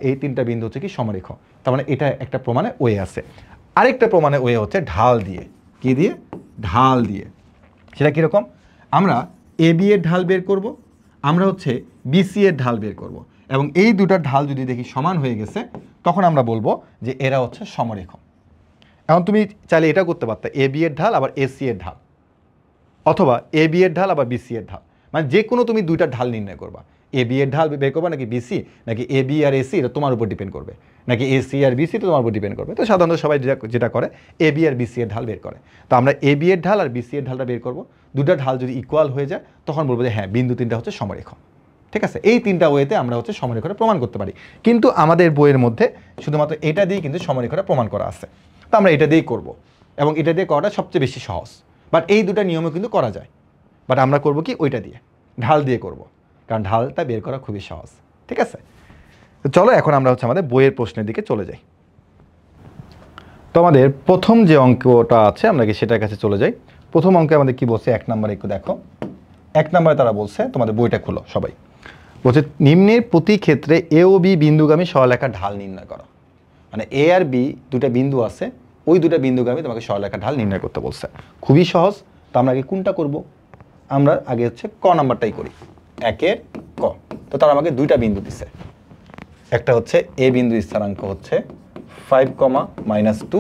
এই তিনটা বিন্দু হচ্ছে কি, সমরেখ। তার মানে এটা একটা প্রমাণে ওয়ে আছে। আরেকটা প্রমাণে ওয়ে হচ্ছে ঢাল দিয়ে। কি দিয়ে? ঢাল দিয়ে। সেটা কীরকম? আমরা এ বি এর ঢাল বের করব, আমরা হচ্ছে বিসি এর ঢাল বের করব, এবং এই দুটার ঢাল যদি দেখি সমান হয়ে গেছে, তখন আমরা বলবো যে এরা হচ্ছে সমরেখ। এখন তুমি চাইলে এটা করতে পারতে, এ বি এর ঢাল আবার এসি এর ঢাল, অথবা এ বি এর ঢাল আবার বিসি এর ঢাল, মানে যে কোনো তুমি দুইটা ঢাল নির্ণয় করবা। এ বি এর ঢাল বের করবা নাকি বিসি, নাকি এ বি আর এসি, এটা তোমার উপর ডিপেন্ড করবে, নাকি এসি আর বিসি, তো তোমার উপর ডিপেন্ড করবে। তো সাধারণত সবাই যেটা করে এ বি আর বিসি এর ঢাল বের করে। তো আমরা এ বি এর ঢাল আর বিসি এর ঢালটা বের করবো। দুটা ঢাল যদি ইকুয়াল হয়ে যায়, তখন বলবো যে হ্যাঁ বিন্দু তিনটা হচ্ছে সমরেখ। ঠিক আছে, এই তিনটা ওয়েতে আমরা হচ্ছে সমরেখটা প্রমাণ করতে পারি। কিন্তু আমাদের বইয়ের মধ্যে শুধুমাত্র এটা দিয়ে কিন্তু সমরেখটা প্রমাণ করা আছে। তো আমরা এটা দিয়েই করবো, এবং এটা দিয়ে করাটা সবচেয়ে বেশি সহজ। বাট এই দুটা নিয়মও কিন্তু করা যায়, বাট আমরা করবো কি, ওইটা দিয়ে, ঢাল দিয়ে করব, কারণ ঢালটা বের করা খুবই সহজ। ঠিক আছে, তো চলো এখন আমরা হচ্ছে আমাদের বইয়ের প্রশ্নের দিকে চলে যাই। তো আমাদের প্রথম যে অঙ্কটা আছে, আমরা কি সেটার কাছে চলে যাই। প্রথম অঙ্কে আমাদের কি বলছে, 1 নম্বরে একটু দেখো। 1 নম্বরে তারা বলছে, তোমাদের বইটা খুলো সবাই, বলছে নিম্নের প্রতি ক্ষেত্রে এ ও বি বিন্দুগামী সরলরেখার ঢাল নির্ণয় করো। মানে এ আর বি দুটা বিন্দু আছে, ওই দুটা বিন্দুগামী তোমাকে সরলরেখার ঢাল নির্ণয় করতে বলছে। খুবই সহজ। তো আমরা আগে কোনটা করব? আমরা আগে হচ্ছে ক নাম্বারটাই করি, 1-এর ক। তো তারা আমাকে দুইটা বিন্দু দিছে, একটা হচ্ছে এ বিন্দু স্থানাঙ্ক হচ্ছে 5, -2,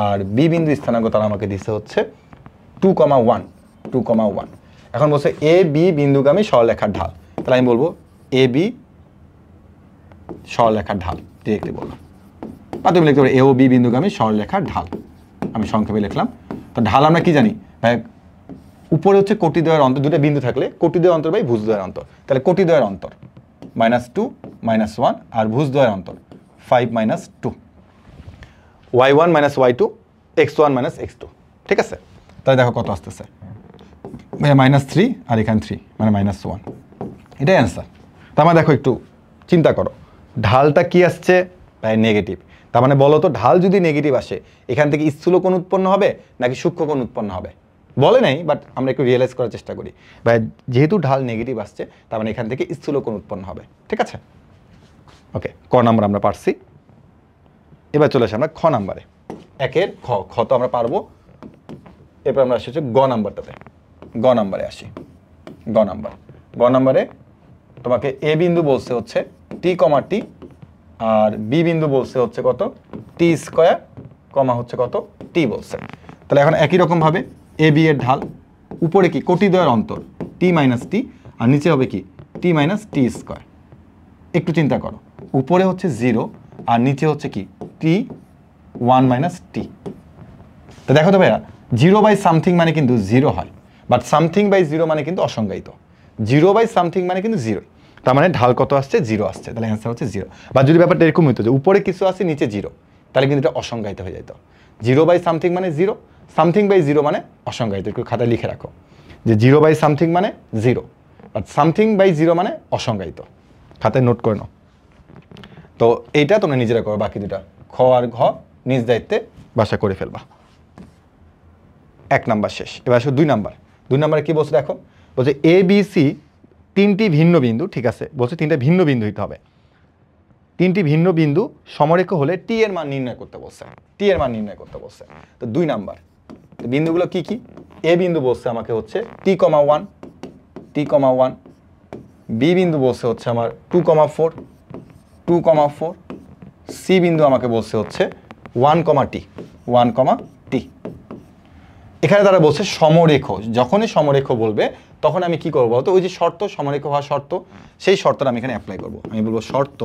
আর বি বিন্দু স্থানাঙ্ক তারা আমাকে দিছে হচ্ছে 2,1। এখন বলছে এ বি বিন্দুগামী সরলরেখার ঢাল, তাহলে আমি বলবো এ বি সরলরেখার ঢাল, ডিরেক্টলি বললাম। বা তুমি লিখতে পারো এ ও বি বিন্দুগামী সরলরেখার ঢাল, আমি সংক্ষেপে লিখলাম। তো ঢাল আমরা কি জানি ভাই, উপরে হচ্ছে কোটিদ্বয়ের অন্তর, দুটো বিন্দু থাকলে কোটিদ্বয়ের অন্তর বাই ভুজদ্বয়ের অন্তর। তাহলে কোটিদ্বয়ের অন্তর -2, -1, আর ভুজদ্বয়ের অন্তর 5 - 2, y1 - y2, x1 - x2। ঠিক আছে, তাহলে দেখো কত আসতেছে, -3 আর এখানে 3, মানে -1। এটাই অ্যান্সার। তার মানে দেখো একটু চিন্তা করো, ঢালটা কি আসছে ভাই, নেগেটিভ। তার মানে বলো তো, ঢাল যদি নেগেটিভ আসে, এখান থেকে স্থূল কোণ উৎপন্ন হবে নাকি সূক্ষ্ম কোণ উৎপন্ন হবে? বলে নাই, বাট আমরা একটু রিয়েলাইজ করার চেষ্টা করি। ভাই যেহেতু ঢাল নেগেটিভ আসছে, তার মানে এখান থেকে স্থূল কোণ উৎপন্ন হবে। ঠিক আছে, ওকে, ক নাম্বার আমরা পারছি। এবার চলে আসি আমরা খ নাম্বারে। 1-এর খ, খ তো আমরা পারবো। এরপর আমরা আসি হচ্ছে গ নাম্বারটাতে। গ নাম্বারে আসি। গ নাম্বারে তোমাকে এ বিন্দু বলছে হচ্ছে টি, আর বি বিন্দু বলছে হচ্ছে কত, t², হচ্ছে কত, t বলছে। তাহলে এখন একই রকম ভাবে এ বি এর ঢাল, উপরে কি কোটিদ্বয়ের অন্তর t - t, আর নিচে হবে কি t - t²। একটু চিন্তা করো, উপরে হচ্ছে 0 আর নিচে হচ্ছে কি t1 - t। তো দেখো তো ভাইয়া, 0/something মানে কিন্তু 0 হয়, বাট something/0 মানে কিন্তু অসংজ্ঞায়িত। 0/something মানে কিন্তু 0, তার মানে ঢাল কত আসছে, 0 আসছে। তাহলে অ্যান্সার হচ্ছে 0। বা যদি ব্যাপারটা এরকম হইতো যে উপরে কিছু আছে নিচে 0, তাহলে কিন্তু এটা অসংজ্ঞায়িত হয়ে যেত। 0/something মানে 0, something/0 মানে অসংজ্ঞায়িত। একটু খাতায় লিখে রাখো যে 0/something মানে 0, বাট something/0 মানে অসংজ্ঞায়িত। খাতায় নোট করে নাও। তো এইটা তোমরা নিজেরা করো, বাকি দুটা খ আর ঘ নিজ দায়িত্বে বাসা করে ফেলবা। 1 নাম্বার শেষ। এবার আসো 2 নাম্বার। 2 নাম্বারে কি বলছে দেখো, বলছে এ বি সি তিনটি ভিন্ন বিন্দু। ঠিক আছে, বলছে তিনটা ভিন্ন বিন্দু হইতে হবে। তিনটি ভিন্ন বিন্দু সমরেখ হলে টি এর মান নির্ণয় করতে বলছে। টি এর মান নির্ণয় করতে বলছে। তো 2 নাম্বার বিন্দুগুলো কি কি? এ বিন্দু বলছে আমাকে হচ্ছে t,1, বি বিন্দু বলছে হচ্ছে আমার 2,4, 2,4, সি বিন্দু আমাকে বলছে হচ্ছে 1,t, 1,t। এখানে তারা বলছে সমরেখ, যখনই সমরেখ বলবে তখন আমি কি করবো বলতো, ওই যে শর্ত সমরেখ হওয়ার শর্ত, সেই শর্তটা আমি এখানে অ্যাপ্লাই করব। আমি বলবো শর্ত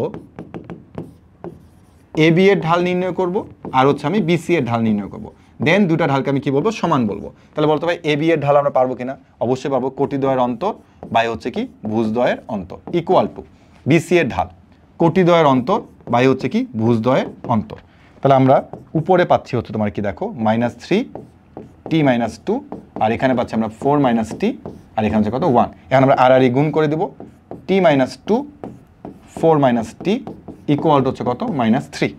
এ বি এর ঢাল নির্ণয় করব, আর হচ্ছে আমি বিসি এর ঢাল নির্ণয় করব। দেন দুটা ঢালকে আমি কি বলবো, সমান বলবো। তাহলে বলতো ভাই এ বি এর ঢাল আমরা পারবো কিনা, অবশ্যই পারবো। কোটিদ্বয়ের অন্তর বাই হচ্ছে কি ভুজদ্বয়ের অন্তর ইকুয়াল টু বিসি এর ঢাল কোটিদ্বয়ের অন্তর বাই হচ্ছে কি ভুজদ্বয়ের অন্তর। তাহলে আমরা উপরে পাচ্ছি হচ্ছে তোমার কি দেখো -3t-2, আর এখানে পাচ্ছি আমরা 4 - t, আর এখানে হচ্ছে কত 1। এখন আমরা আর গুণ করে দেবো, t-2 4 - t ইকুয়াল টু হচ্ছে কত -3।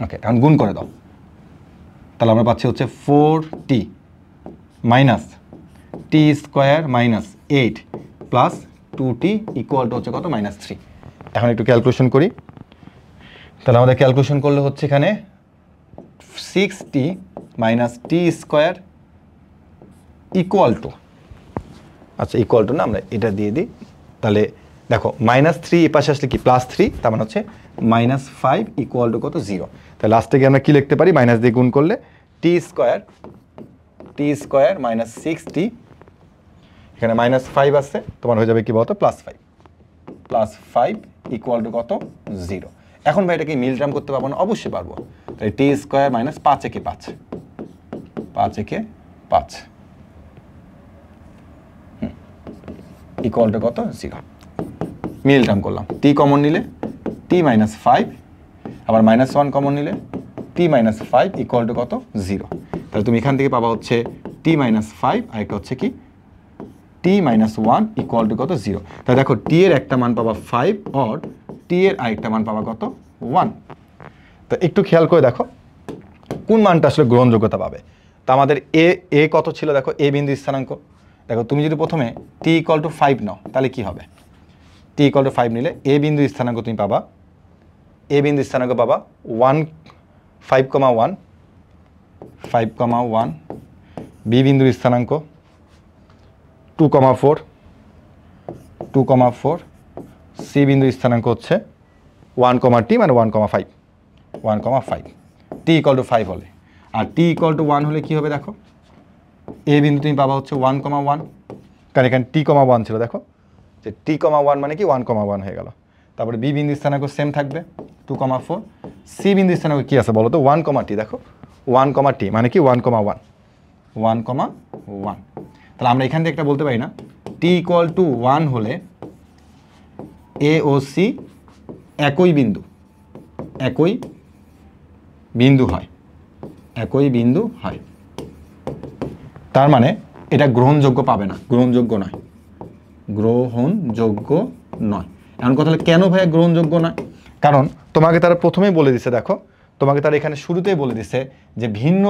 ওকে, এখন গুণ করে দাও। তাহলে আমরা পাচ্ছি হচ্ছে 4t minus t square minus 8 plus 2t equal to হচ্ছে কত -3। এখন একটু ক্যালকুলেশন করি। তাহলে আমাদের ক্যালকুলেশন করলে হচ্ছে এখানে 6t minus t square equal to, আচ্ছা ইকুয়াল টু না, আমরা এটা দিয়ে দিই। তাহলে দেখো -3 এ পাশে আসলে কি +3, তার মানে হচ্ছে -5 ইকুয়াল টু কত 0। তাহলে লাস্টে গিয়ে আমরা কি লিখতে পারি, মাইনাস দিয়ে গুণ করলে t স্কোয়ার মাইনাস 6t, এখানে -5 আছে, তোমার হয়ে যাবে কি বলতো +5 ইকুয়াল টু কত 0। এখন ভাই এটা কি মিল টার্ম করতে পারবো না, অবশ্যই পারবো। তাহলে t স্কোয়ার মাইনাস 5 একে 5 ইকুয়াল টু কত 0। মিল টার্ম করলাম, t কমন নিলে t-5, আবার -1 কমন নিলে t-5 ইকুয়াল টু কত 0। তাহলে তুমি এখান থেকে পাবা হচ্ছে t-5, আর একটা হচ্ছে কি t-1 ইকুয়াল টু কত 0। তাহলে দেখো t এর একটা মান পাবা 5, আর t এর আরেকটা মান পাবা কত 1। তো একটু খেয়াল করে দেখো কোন মানটা আসলে গ্রহণযোগ্যতা পাবে। তো আমাদের এ কত ছিল দেখো, এ বিন্দু স্থানাঙ্ক। দেখো তুমি যদি প্রথমে t = 5 নাও তাহলে কি হবে, t = 5 নিলে এ বিন্দু স্থানাঙ্ক তুমি পাবা, এ বিন্দু স্থানাঙ্ক পাবা 5,1, বি বিন্দুর স্থানাঙ্ক 2,4, সি বিন্দুর স্থানাঙ্ক হচ্ছে 1,t মানে 1,5, t = 5 হলে। আর t = 1 হলে কি হবে দেখো, এ বিন্দু তুমি পাবা হচ্ছে 1,1, কারণ এখানে t,1 ছিল, দেখো যে t,1 মানে কি 1,1 হয়ে গেল। তারপরে বি বিন্দু স্থানাঙ্ক সেম থাকবে 2,4, সি বিন্দু স্থানাঙ্ক কি আছে বলো তো 1,t, দেখো 1,t মানে কি 1,1। তাহলে আমরা এখান থেকে একটা বলতে পারি না, t = 1 হলে এ ও সি একই বিন্দু হয়, তার মানে এটা গ্রহণযোগ্য পাবে না, গ্রহণযোগ্য নয়। এখন কথা হলো কেন ভাইয়া গ্রহণযোগ্য নয়, কারণ তোমাকে তারা প্রথমেই বলে দিছে, দেখো তোমাকে তারা এখানে শুরুতেই বলে দিছে যে ভিন্ন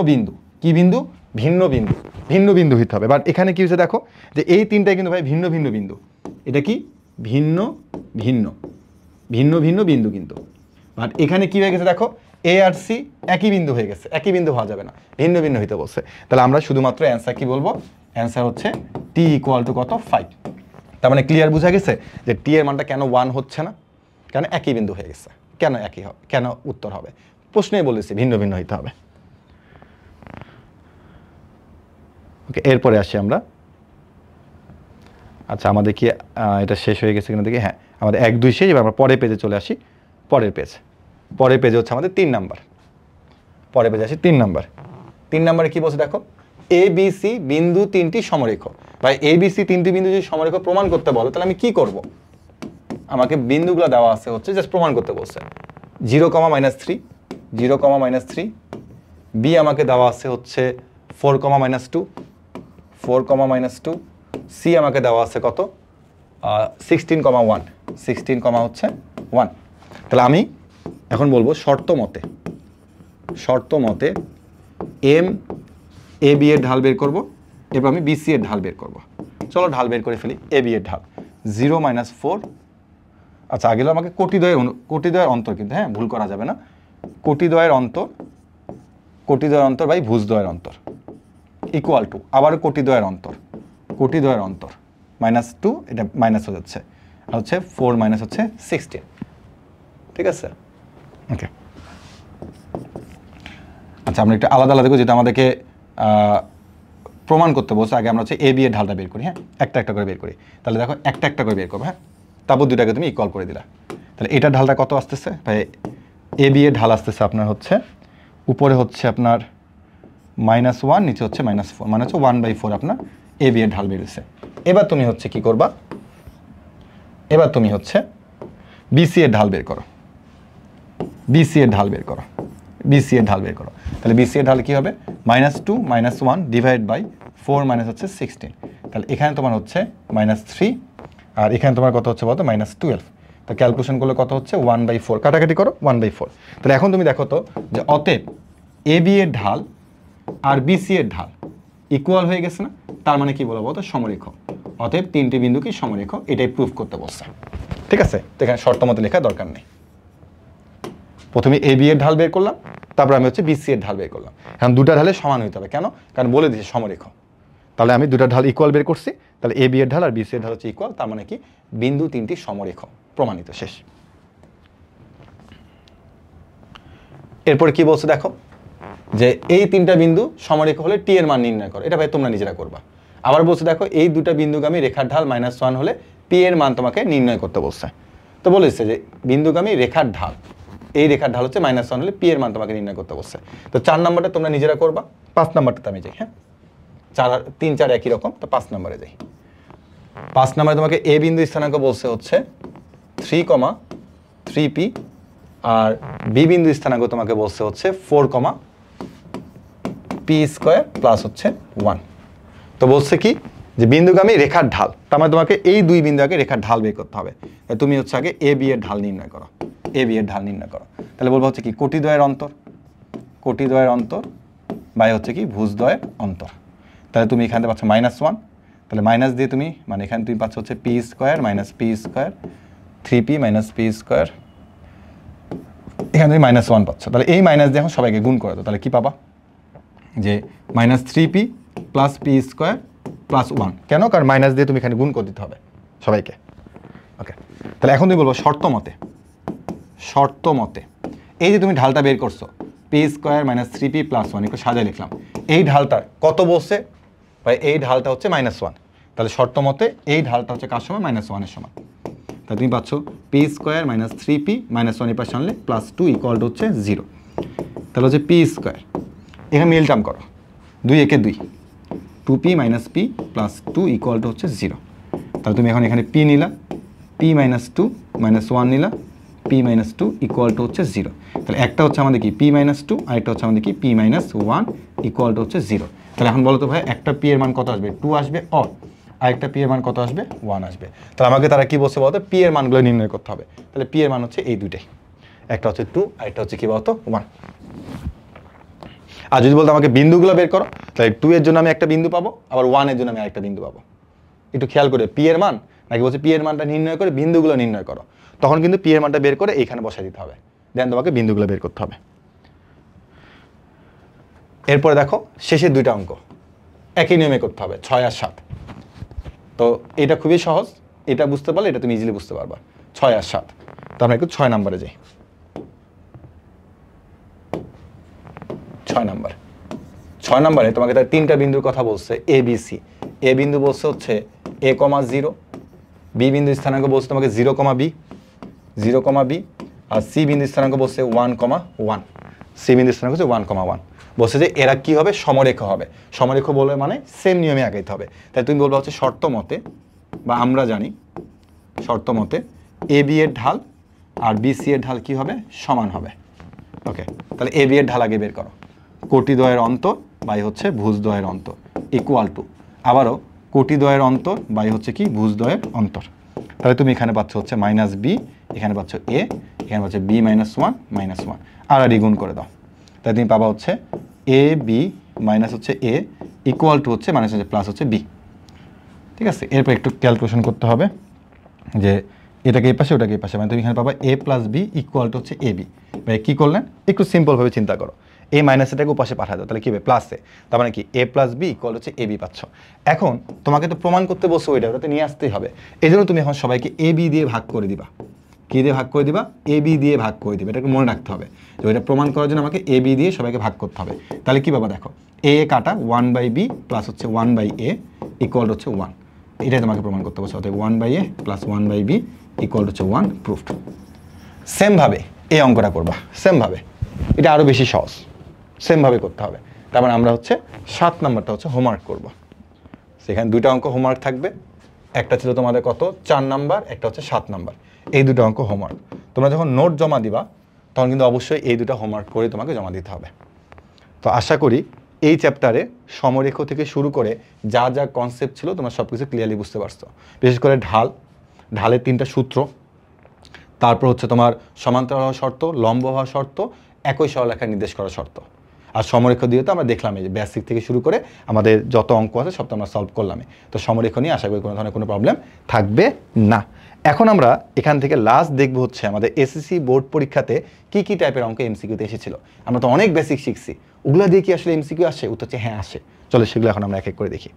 বিন্দু হইতে হবে। বাট এখানে কি হয়েছে দেখো, যে এই তিনটাই কিন্তু ভাই ভিন্ন বিন্দু। এটা কি ভিন্ন বিন্দু কিন্তু। বাট এখানে কি হয়ে গেছে দেখো, এ আর সি একই বিন্দু হয়ে গেছে, একই বিন্দু হওয়া যাবে না, ভিন্ন হইতে বলছে। তাহলে আমরা শুধুমাত্র অ্যান্সার কি বলবো, অ্যান্সার হচ্ছে t = কত 5। তার মানে ক্লিয়ার বোঝা গেছে যে টি এর মানটা কেন 1 হচ্ছে না, কেন একই বিন্দু হয়ে গেছে, কেন উত্তর হবে, প্রশ্নেই বলেছি ভিন্ন হইতে হবে। ওকে, এরপরে আসি আমরা। আচ্ছা আমাদের কি এটা শেষ হয়ে গেছে কিনা দেখি, হ্যাঁ আমাদের 1, 2 শেষ। এবার আমরা পরের পেজে চলে আসি। পরের পেজে হচ্ছে আমাদের 3 নাম্বার। পরের পেজে আসি 3 নাম্বার। 3 নাম্বারে কি বলছে দেখো, এ বি সি বিন্দু 3টি সমরেখ। ভাই এ বি সি 3টি বিন্দু যদি সমরেখ প্রমাণ করতে বলো তাহলে আমি কি করব, আমাকে বিন্দুগুলো দেওয়া আছে হচ্ছে জাস্ট প্রমাণ করতে বলছে। 0,-3, বি আমাকে দেওয়া আছে হচ্ছে 4,-2, সি আমাকে দেওয়া আছে কত 16,1, তাহলে আমি এখন বলবো শর্ত মতে এম এ বি এর ঢাল বের করব, এরপর আমি বিসি এর ঢাল বের করব। চলো ঢাল বের করে ফেলি। এ বি এর ঢাল 0-4, আচ্ছা আগে আমাকে কোটিদ্বয়ের অন্তর, কিন্তু হ্যাঁ ভুল করা যাবে না, কোটিদ্বয়ের অন্তর বাই ভুজদ্বয়ের অন্তর ইকুয়াল টু আবার কোটিদ্বয়ের অন্তর -2, এটা মাইনাস হয়ে যাচ্ছে, আর হচ্ছে 4 - 16। ঠিক আছে? ওকে, আচ্ছা আমরা একটু আলাদা আলাদা করি, যেটা আমাদেরকে প্রমাণ করতে বলছে। আগে আমরা হচ্ছে এ বি এর ঢালটা বের করি। হ্যাঁ, একটা একটা করে বের করি। তাহলে দেখো একটা একটা করে বের করবো। হ্যাঁ, তারপর দুটাকে তুমি ইকুয়াল করে দিলা। তাহলে এটার ঢালটা কত আসতেছে ভাই? এ বি এর ঢাল আসতেছে আপনার হচ্ছে উপরে হচ্ছে আপনার -1, নিচে হচ্ছে -4, মানে হচ্ছে 1/4 আপনার এ বি এর ঢাল বেরোচ্ছে। এবার তুমি হচ্ছে কি করবা? এবার তুমি হচ্ছে বিসি এর ঢাল বের করো। বিসি এর ঢাল বের করো। বিসি এর ঢাল বের করো। তাহলে বিসি এর ঢাল কি হবে? -2 -1 ডিভাইড বাই 4 মানে হচ্ছে 16। তাহলে এখানে তোমার হচ্ছে -3, আর এখানে তোমার কত হচ্ছে বলতো? -12। তো ক্যালকুলেশন করলে কত হচ্ছে? 1/4। কাটাকাটি করো, 1/4। তাহলে এখন তুমি দেখো তো যে অতএব এ বি এর ঢাল আর বিসি এর ঢাল ইকুয়াল হয়ে গেছে না? তার মানে কি বলবো? তো সমরেখ। অতএব তিনটি বিন্দু কি সমরেখ, এটাই প্রুফ করতে বলছে। ঠিক আছে? তো এখানে শর্ত মতো লেখা দরকার নেই। প্রথমে এ বি এর ঢাল বের করলাম, তারপর আমি হচ্ছে বিসি এর ঢাল বের করলাম। এখন দুটা ঢালে সমান হইতে হবে। কেন? কারণ বলে দিয়েছে সমরেখ। তাহলে আমি দুটা ঢাল ইকুয়াল বের করছি। তাহলে এ বি এর ঢাল আর বিসি এর ঢাল হচ্ছে ইকুয়াল। তার মানে কি? বিন্দু তিনটি সমরেখ, প্রমাণিত, শেষ। এরপরে কি বলছে দেখো, যে এই তিনটা বিন্দু সমরেখ হলে টি এর মান নির্ণয় করো। এটা ভাই তোমরা নিজেরা করবা। আবার বলছে দেখো, এই দুটা বিন্দুগামী রেখার ঢাল -1 হলে পি এর মান তোমাকে নির্ণয় করতে বলছে। তো বলেছে যে বিন্দুগামী রেখার ঢাল, এই রেখার ঢাল হচ্ছে -1 হলে পি এর মান তোমাকে নির্ণয় করতে বলছে। তো 4 নম্বরটা তোমরা নিজেরা করবা। 5 নম্বরটাতে আমি যাই। হ্যাঁ, 3 4 একই রকম। তো 5 নম্বরে যাই। 5 নম্বরে তোমাকে এ বিন্দু স্থানাঙ্ক বলছে হচ্ছে 3,3p, আর বি বিন্দু স্থানাঙ্ক তোমাকে বলছে হচ্ছে 4,p² প্লাস হচ্ছে 1। তো বলছে কি যে বিন্দুগামী রেখার ঢাল, তার মানে তোমাকে এই দুই বিন্দু আগে রেখার ঢাল বের করতে হবে। তুমি হচ্ছে আগে এ বি এর ঢাল নির্ণয় করো। এ বি এর ঢাল নির্ণয় করো। তাহলে বলবো হচ্ছে কি কোটিদ্বয়ের অন্তর, কোটিদ্বয়ের অন্তর বাই হচ্ছে কি ভুজদ্বয়ের অন্তর। তাহলে তুমি এখানে পাচ্ছ -1, তাহলে মাইনাস দিয়ে তুমি মানে এখানে তুমি পাচ্ছ হচ্ছে p² -p², 3p -p², এখানে তুমি -1 পাচ্ছ। তাহলে এই মাইনাস দিয়ে এখন সবাইকে গুণ করে দাও। তাহলে কি পাবা? যে -3p + p² + 1। কেন? কারণ মাইনাস দিয়ে তুমি এখানে গুণ করে দিতে হবে সবাইকে। ওকে, তাহলে এখন তুমি বলবো শর্ত মতে, শর্ত মতে এই যে তুমি ঢালটা বের করছো p² -3p + 1, একটু সাজায় লিখলাম। এই ঢালটার কত বলছে ভাই? এই ঢালটা হচ্ছে -1। তাহলে শর্ত মতে এই ঢালটা হচ্ছে কার সমান? -1 এর সমান। তাহলে তুমি পাচ্ছ p² -3p -1 এর পাশে আনলে +2 = হচ্ছে 0। তাহলে হচ্ছে p², এখানে মিল টার্ম করো, 2 একে 2, 2p - p + 2 = হচ্ছে 0। তাহলে তুমি এখন এখানে p নিলা, p - 2 -1 নিলা, p - 2 = হচ্ছে 0। তাহলে একটা হচ্ছে আমাদের কি p - 2, আর একটা হচ্ছে আমাদের কি p - 1 = হচ্ছে 0। তাহলে এখন বলো তো ভাই, একটা p এর মান কত আসবে? 2 আসবে, আর আরেকটা p এর মান কত আসবে? 1 আসবে। তাহলে আমাকে তারা কি বলছে বলতো? p এর মানগুলো নির্ণয় করতে হবে। তাহলে p এর মান হচ্ছে এই দুইটাই, একটা হচ্ছে 2, আর একটা হচ্ছে কি বলতো? 1। আর যদি বলতো আমাকে বিন্দুগুলো বের করো, তাহলে 2 এর জন্য আমি একটা বিন্দু পাবো, আবার 1 এর জন্য আমি আরেকটা বিন্দু পাবো। একটু খেয়াল করে, p এর মান নাকি বলছে p এর মানটা নির্ণয় করে বিন্দুগুলো নির্ণয় করো। তখন কিন্তু p এর মানটা বের করে এইখানে বসাই দিতে হবে, দেন তোমাকে বিন্দুগুলো বের করতে হবে। এরপরে দেখো শেষের দুইটা অঙ্ক একই নিয়মে করতে হবে, 6 আর 7। তো এটা খুবই সহজ, এটা বুঝতে পারলে এটা তুমি ইজিলি বুঝতে পারবা। 6 আর 7। তো আমরা একটু 6 নম্বরে যাই। 6 নম্বরে তোমাকে তার তিনটা বিন্দুর কথা বলছে এ বি সি। এ বিন্দু বলছে হচ্ছে a,0, বি বিন্দু স্থানাঙ্ক বলছে তোমাকে 0,b, 0,b, আর সি বিন্দু স্থানাঙ্ক বলছে 1,1। সি বিন্দু স্থানাঙ্ক হচ্ছে 1,1। বলছে যে এরা কি হবে? সমরেখ হবে। সমরেখ বলে মানে সেম নিয়মে আগাইতে হবে। তাই তুমি বলবো হচ্ছে শর্ত মতে, বা আমরা জানি শর্ত মতে এ বি এর ঢাল আর বি সি এর ঢাল কি হবে? সমান হবে। ওকে, তাহলে এ বি এর ঢাল আগে বের করো। কোটিদ্বয়ের অন্তর বাই হচ্ছে ভুজদ্বয়ের অন্তর = আবারও কোটিদ্বয়ের অন্তর বাই হচ্ছে কি ভুজদ্বয়ের অন্তর। তাহলে তুমি এখানে পাচ্ছ হচ্ছে -b, এখানে পাচ্ছ a, এখানে পাচ্ছ b - 1 -1, আর গুণ করে দাও। তাহলে তুমি পাবা হচ্ছে ab হচ্ছে a হচ্ছে হচ্ছে প্লাস হচ্ছে b। ঠিক আছে, এরপর একটু ক্যালকুলেশন করতে হবে যে এটাকে এই পাশে ওটাকে এই পাশে, মানে তুমি এখানে পাবা a + b = হচ্ছে ab। ভাই কী করলেন? একটু সিম্পলভাবে চিন্তা করো, a - এটাকে পাশে পাঠা দাও, তাহলে কি হবে? প্লাসে, তার মানে কি a + b = হচ্ছে ab পাচ্ছ। এখন তোমাকে তো প্রমাণ করতে বসে ওইটাতে নিয়ে আসতেই হবে। এই জন্য তুমি এখন সবাইকে a b দিয়ে ভাগ করে দিবা। কী দিয়ে ভাগ করে দিবা, এ বি দিয়ে ভাগ করে দিবে। এটাকে মনে রাখতে হবে যে এটা প্রমাণ করার জন্য আমাকে এ বি দিয়ে সবাইকে ভাগ করতে হবে। তাহলে কী বাবা দেখো, এ কাটা 1/b প্লাস হচ্ছে 1/a ইকুয়াল হচ্ছে 1, এটাই তোমাকে প্রমাণ করতে হবে। অর্থাৎ 1/a প্লাস 1/b ইকুয়াল হচ্ছে 1 প্রুফড। সেমভাবে এই অঙ্কটা করবা, সেমভাবে, এটা আরও বেশি সহজ, সেমভাবে করতে হবে। তারপর আমরা হচ্ছে 7 নাম্বারটা হচ্ছে হোমওয়ার্ক করব। সেখানে দুইটা অঙ্ক হোমওয়ার্ক থাকবে, একটা ছিল তোমাদের কত 4 নাম্বার, একটা হচ্ছে 7 নাম্বার। এই দুটো অঙ্ক হোমওয়ার্ক। তোমরা যখন নোট জমা দিবা তখন কিন্তু অবশ্যই এই দুটো হোমওয়ার্ক করে তোমাকে জমা দিতে হবে। তো আশা করি এই চ্যাপ্টারে সমরেখ থেকে শুরু করে যা যা কনসেপ্ট ছিল তোমরা সব কিছু ক্লিয়ারলি বুঝতে পারছো। বিশেষ করে ঢালের 3টা সূত্র, তারপর হচ্ছে তোমার সমান্তরাল হওয়া শর্ত, লম্ব হওয়া শর্ত, একই সরলরেখা নির্দেশ করা শর্ত। আর সমরেখ দিয়ে তো আমরা দেখলাম যে বেসিক থেকে শুরু করে আমাদের যত অঙ্ক আছে সব তো আমরা সলভ করলামই। তো সমরেখ নিয়ে আশা করি কোনো ধরনের কোনো প্রবলেম থাকবে না। এখন আমরা এখান থেকে লাস্ট দেখব হচ্ছে আমাদের এসএসসি বোর্ড পরীক্ষাতে কি কি টাইপের অঙ্ক এমসিকিউতে এসেছিল। আমরা তো অনেক বেসিক শিখছি, ওগুলো দিয়ে কি আসলে এমসিকিউ আসে? উত্তর হচ্ছে হ্যাঁ আসে। চলো সেগুলো এখন আমরা এক এক করে দেখি।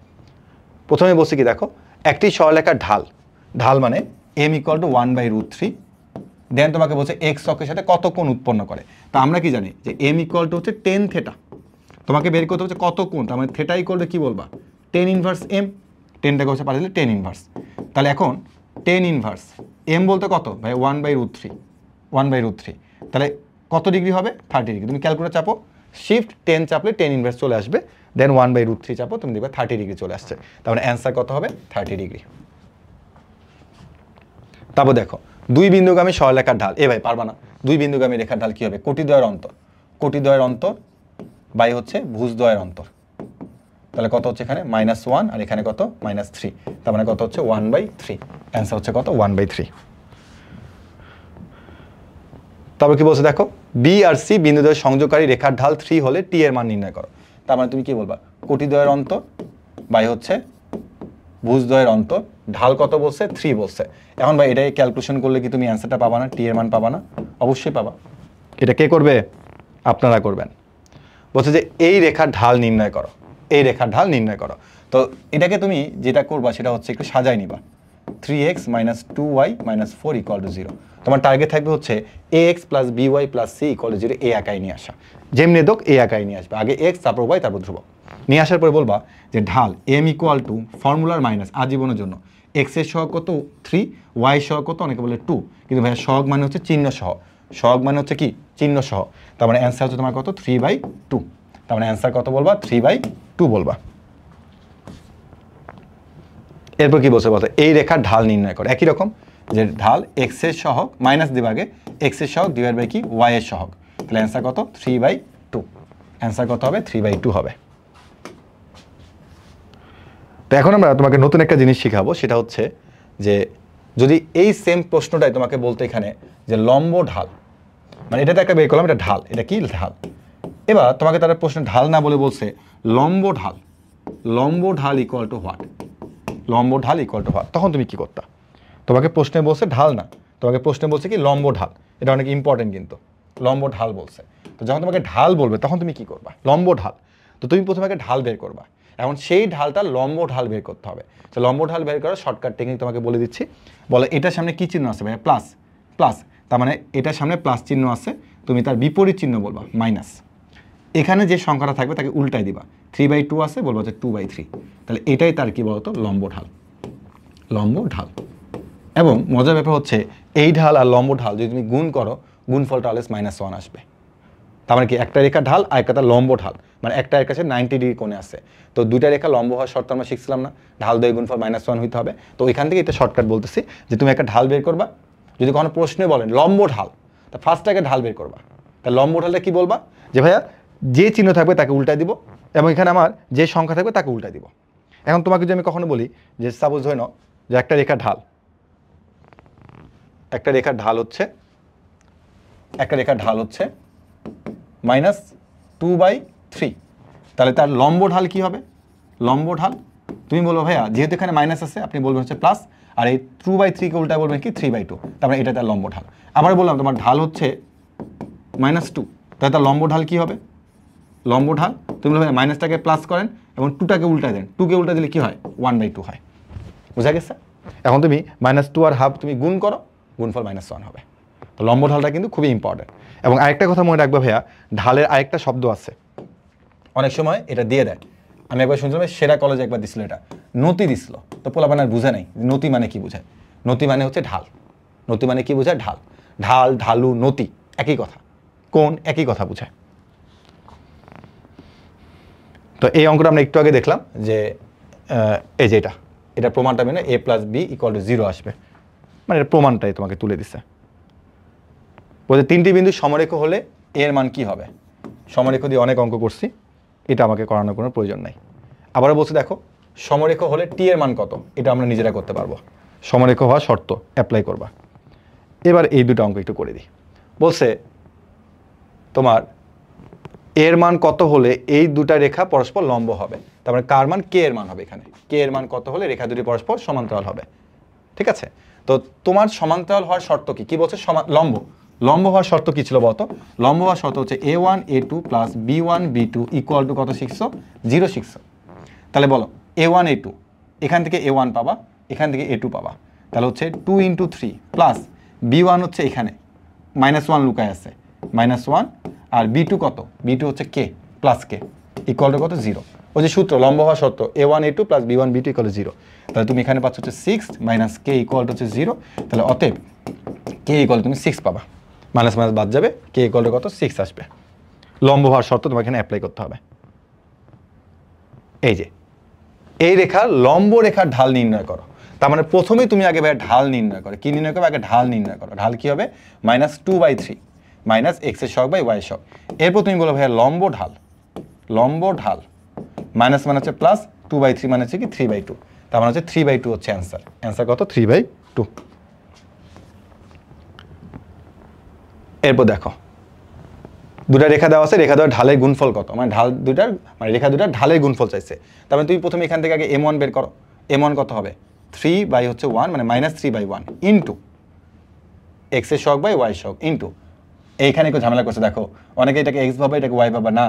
প্রথমে বলছি কি দেখো, একটি সরলরেখার ঢাল মানে m = 1/√3, দেন তোমাকে বলছে এক্স অক্ষের সাথে কত কোণ উৎপন্ন করে। তা আমরা কি জানি যে m = হচ্ছে tan θ। তোমাকে বের করতে হচ্ছে কত কোণ, তার মানে θ = কি বলবা, tan ইনভার্স m। টেনটাকে হচ্ছে পাঠিয়ে দিলে tan ইনভার্স। তাহলে এখন tan ইনভার্স m বলতে কত ভাই, 1/√3। তাহলে কত ডিগ্রি হবে, 30 ডিগ্রি। তুমি ক্যালকুলেটর চাপো, শিফট 10 চাপলে tan ইনভার্স চলে আসবে, দেন 1/√3 চাপো, তুমি দেখবে 30 ডিগ্রি চলে আসছে। তার মানে অ্যান্সার কত হবে, 30 ডিগ্রি। তারপর দেখো, দুই বিন্দুগামী সরলরেখার ঢাল। ভাই পারবা না, দুই বিন্দুগামী রেখার ঢাল কি হবে, কোটিদ্বয়ের অন্তর বাই হচ্ছে ভুজদ্বয়ের অন্তর। তাহলে কত হচ্ছে এখানে -1 আর এখানে কত -3, তার মানে কত হচ্ছে 1/3। অ্যান্সার হচ্ছে কত 1/3। তারপর কি বলছে দেখো, বি আর সি বিন্দুদ্বয় সংযোগকারী রেখার ঢাল 3 হলে টি এর মান নির্ণয় করো। তার মানে তুমি কি বলবা, কোটিদ্বয়ের অন্তর বাই হচ্ছে ভুজদ্বয়ের অন্তর, ঢাল কত বলছে 3 বলছে। এখন ভাই এটাই ক্যালকুলেশন করলে কি তুমি অ্যান্সারটা পাবা না, টি এর মান পাবা না? অবশ্যই পাবা। এটা কে করবে, আপনারা করবেন। বলছে যে এই রেখার ঢাল নির্ণয় করো, এই রেখার ঢাল নির্ণয় করো। তো এটাকে তুমি যেটা করবা সেটা হচ্ছে একটু সাজাই নিবা, 3x - 2y - 4 = 0। তোমার টার্গেট থাকবে হচ্ছে ax + by + c = 0, এই আকারে নিয়ে আসা। যেমনি দোক এই আকারে নিয়ে আসবে, আগে x তারপর y তারপর ধ্রুবক নিয়ে আসার পরে বলবা যে ঢাল m = ফর্মুলার মাইনাস আজীবনের জন্য x এর সহগ কত 3, y সহগ কত, অনেকে বলে 2, কিন্তু ভাইয়া সহগ মানে হচ্ছে চিহ্ন সহ, সহগ মানে হচ্ছে কি চিহ্ন সহ। তার মানে অ্যান্সার হচ্ছে তোমার কত 3/2। তার মানে অ্যান্সার কত বলবা, 3/2 বলবা। এরপর কি বলছে বলতে, এই রেখার ঢাল নির্ণয় করে। একই রকম যে ঢাল এক্স এর সহগ মাইনাস দিবা আগে, এক্স এর সহগ ডিভাইড বাই কি ওয়াই এর সহগ। তাহলে অ্যান্সার কত 3/2। অ্যান্সার কত হবে 3/2 হবে। তো এখন আমরা তোমাকে নতুন একটা জিনিস শিখাবো, সেটা হচ্ছে যে যদি এই সেম প্রশ্নটাই তোমাকে বলতে এখানে যে লম্ব ঢাল, মানে এটাতে একটা বের করলাম, এটা ঢাল, এটা কি ঢাল। এবার তোমাকে তারা প্রশ্ন ঢাল না বলে বলছে লম্ব ঢাল ইকুয়াল টু হোয়াট, লম্ব ঢাল ইকুয়াল টু হোয়াট, তখন তুমি কি করতা? তোমাকে প্রশ্নে বলছে ঢাল না, তোমাকে প্রশ্নে বলছে কি লম্ব ঢাল। এটা অনেক ইম্পর্টেন্ট কিন্তু, লম্ব ঢাল বলছে। তো যখন তোমাকে ঢাল বলবে তখন তুমি কি করবা, লম্ব ঢাল। তো তুমি প্রথমে আগে ঢাল বের করবা, এখন সেই ঢালটা লম্ব ঢাল বের করতে হবে। তো লম্ব ঢাল বের করার শর্টকাট টেকনিক তোমাকে বলে দিচ্ছি। বলে এটার সামনে কি চিহ্ন আছে ভাই, প্লাস, তার মানে এটার সামনে প্লাস চিহ্ন আছে, তুমি তার বিপরীত চিহ্ন বলবা মাইনাস। এখানে যে সংখ্যাটা থাকবে তাকে উল্টাই দিবা, 3/2 আছে বলবো হচ্ছে 2/3। তাহলে এটাই তার কি বলতো লম্ব ঢাল। এবং মজার ব্যাপার হচ্ছে এই ঢাল আর লম্ব ঢাল যদি তুমি গুণ করো, গুণফলটা অলওয়েজ -1 আসবে। তার মানে কি একটা রেখা ঢাল আর একটা লম্ব ঢাল, মানে একটা এর কাছে 90 ডিগ্রি কোণে আছে। তো দুইটা রেখা লম্ব হওয়ার শর্ত আমরা শিখছিলাম না, ঢাল দিয়ে গুণফল -1 হইতে হবে। তো ওইখান থেকে এটা শর্টকাট বলতেছি যে তুমি একটা ঢাল বের করবা, যদি কোনো প্রশ্নে বলেন লম্ব ঢাল, তা ফার্স্ট আগে ঢাল বের করবা। তা লম্ব ঢালটা কি বলবা যে ভাইয়া যে চিহ্ন থাকবে তাকে উল্টায় দিব, এবং এখানে আমার যে সংখ্যা থাকবে তাকে উল্টায় দিব। এখন তোমাকে যদি আমি কখনো বলি যে সাপোজ ধরে নাও যে একটা রেখার ঢাল হচ্ছে -2/3, তাহলে তার লম্ব ঢাল কি হবে, লম্ব ঢাল তুমি বলবো ভাইয়া যেহেতু এখানে মাইনাস আছে আপনি বলবেন হচ্ছে প্লাস, আর এই 2/3 কে উল্টায় বলবেন কি 3/2, তারপরে এটা তার লম্ব ঢাল। আবার বললাম তোমার ঢাল হচ্ছে -2, তাহলে তার লম্ব ঢাল কি হবে, লম্ব ঢাল তুমি বলবে মাইনাসটাকে প্লাস করেন এবং 2টাকে উল্টায় দেন, 2কে উল্টা দিলে কি হয় 1/2 হয়। বুঝা গেছে? এখন তুমি -2 আর হাফ তুমি গুণ করো, গুণফল -1 হবে। তো লম্ব ঢালটা কিন্তু খুবই ইম্পর্টেন্ট। এবং আরেকটা কথা মনে রাখবে ভাইয়া, ঢালের আরেকটা শব্দ আছে, অনেক সময় এটা দিয়ে দেয়। আমি একবার শুনছিলাম সেরা কলেজে একবার দিছিল, এটা নতি দিছিল, তো পোলাপান আর বুঝে নাই নতি মানে কি বোঝায়। নতি মানে হচ্ছে ঢাল। নতি মানে কি বোঝায়? ঢাল। ঢাল, ঢালু, নতি একই কথা, কোন একই কথা বোঝায়। তো এই অঙ্কটা আমরা একটু আগে দেখলাম যে এই যে এটা প্রমাণটা মেনে a + b = 0 আসবে, মানে এটা প্রমাণটাই তোমাকে তুলে দিছে। বলছে 3টি বিন্দু সমরেখ হলে এর মান কি হবে। সমরেখ দিয়ে অনেক অঙ্ক করছি, এটা আমাকে করানোর কোনো প্রয়োজন নাই। আবারও বলছে দেখো, সমরেখ হলে টি এর মান কত, এটা আমরা নিজেরা করতে পারবো। সমরেখ হওয়া শর্ত অ্যাপ্লাই করবা। এবার এই দুটো অঙ্ক একটু করে দিই। বলছে তোমার এর মান কত হলে এই দুটা রেখা পরস্পর লম্ব হবে। তার মানে কার মান? কে এর মান হবে। এখানে কে এর মান কত হলে রেখা দুটি পরস্পর সমান্তরাল হবে। ঠিক আছে, তো তোমার সমান্তরাল হওয়ার শর্ত কি? কি বলছে? লম্ব। লম্ব হওয়ার শর্ত কি ছিল বলতো? লম্ব হওয়ার শর্ত হচ্ছে a1 a2 + b1 b2 = কত শিখছো? 0 শিখছো। তাহলে বলো a1 a2, এখান থেকে a1 পাবা, এখান থেকে a2 পাবা, তাহলে হচ্ছে 2 × 3 প্লাস b1 হচ্ছে এখানে -1 লুকায় আছে, -1, আর b2 কত? b2 হচ্ছে k প্লাস k = কত? 0। ওই যে সূত্র লম্ব হওয়া শর্ত a1 a2 + b1 b2 = 0। তাহলে তুমি এখানে পাচ্ছ হচ্ছে 6 - k = 0। তাহলে অতএব k তুমি 6 পাবা, মাইনাস মাইনাস বাদ যাবে, k কত? 6 আসবে। লম্ব হওয়ার শর্ত তোমাকে এখানে অ্যাপ্লাই করতে হবে। এই যে এই রেখার লম্ব রেখার ঢাল নির্ণয় করো। তার মানে প্রথমেই তুমি আগে ভাইয়া ঢাল নির্ণয় করো। কি নির্ণয় করবে? আগে ঢাল নির্ণয় করো। ঢাল কি হবে? -2/3 - x এর সহগ বাই y এর সহগ। এরপর তুমি বলো ভাইয়া লম্ব ঢাল। লম্ব ঢাল মাইনাস মানে হচ্ছে প্লাস, 2/3 মানে হচ্ছে কি 3/2। তার মানে হচ্ছে 3/2 হচ্ছে অ্যান্সার। অ্যান্সার কত? 3/2। এরপর দেখো দুটা রেখা দেওয়া আছে, রেখা দেওয়ার ঢালের গুণফল কত, মানে রেখা দুটার ঢালের গুণফল চাইছে। তার মানে তুমি প্রথমে এখান থেকে আগে m1 বের করো। m1 কত হবে? 3/1 মানে -3/1 ইন্টু x এর সহগ বাই y এর সহগ ইন্টু, এইখানে একটু ঝামেলা করছে দেখো, অনেকে এটাকে x ভাবে, এটাকে y ভাবে না।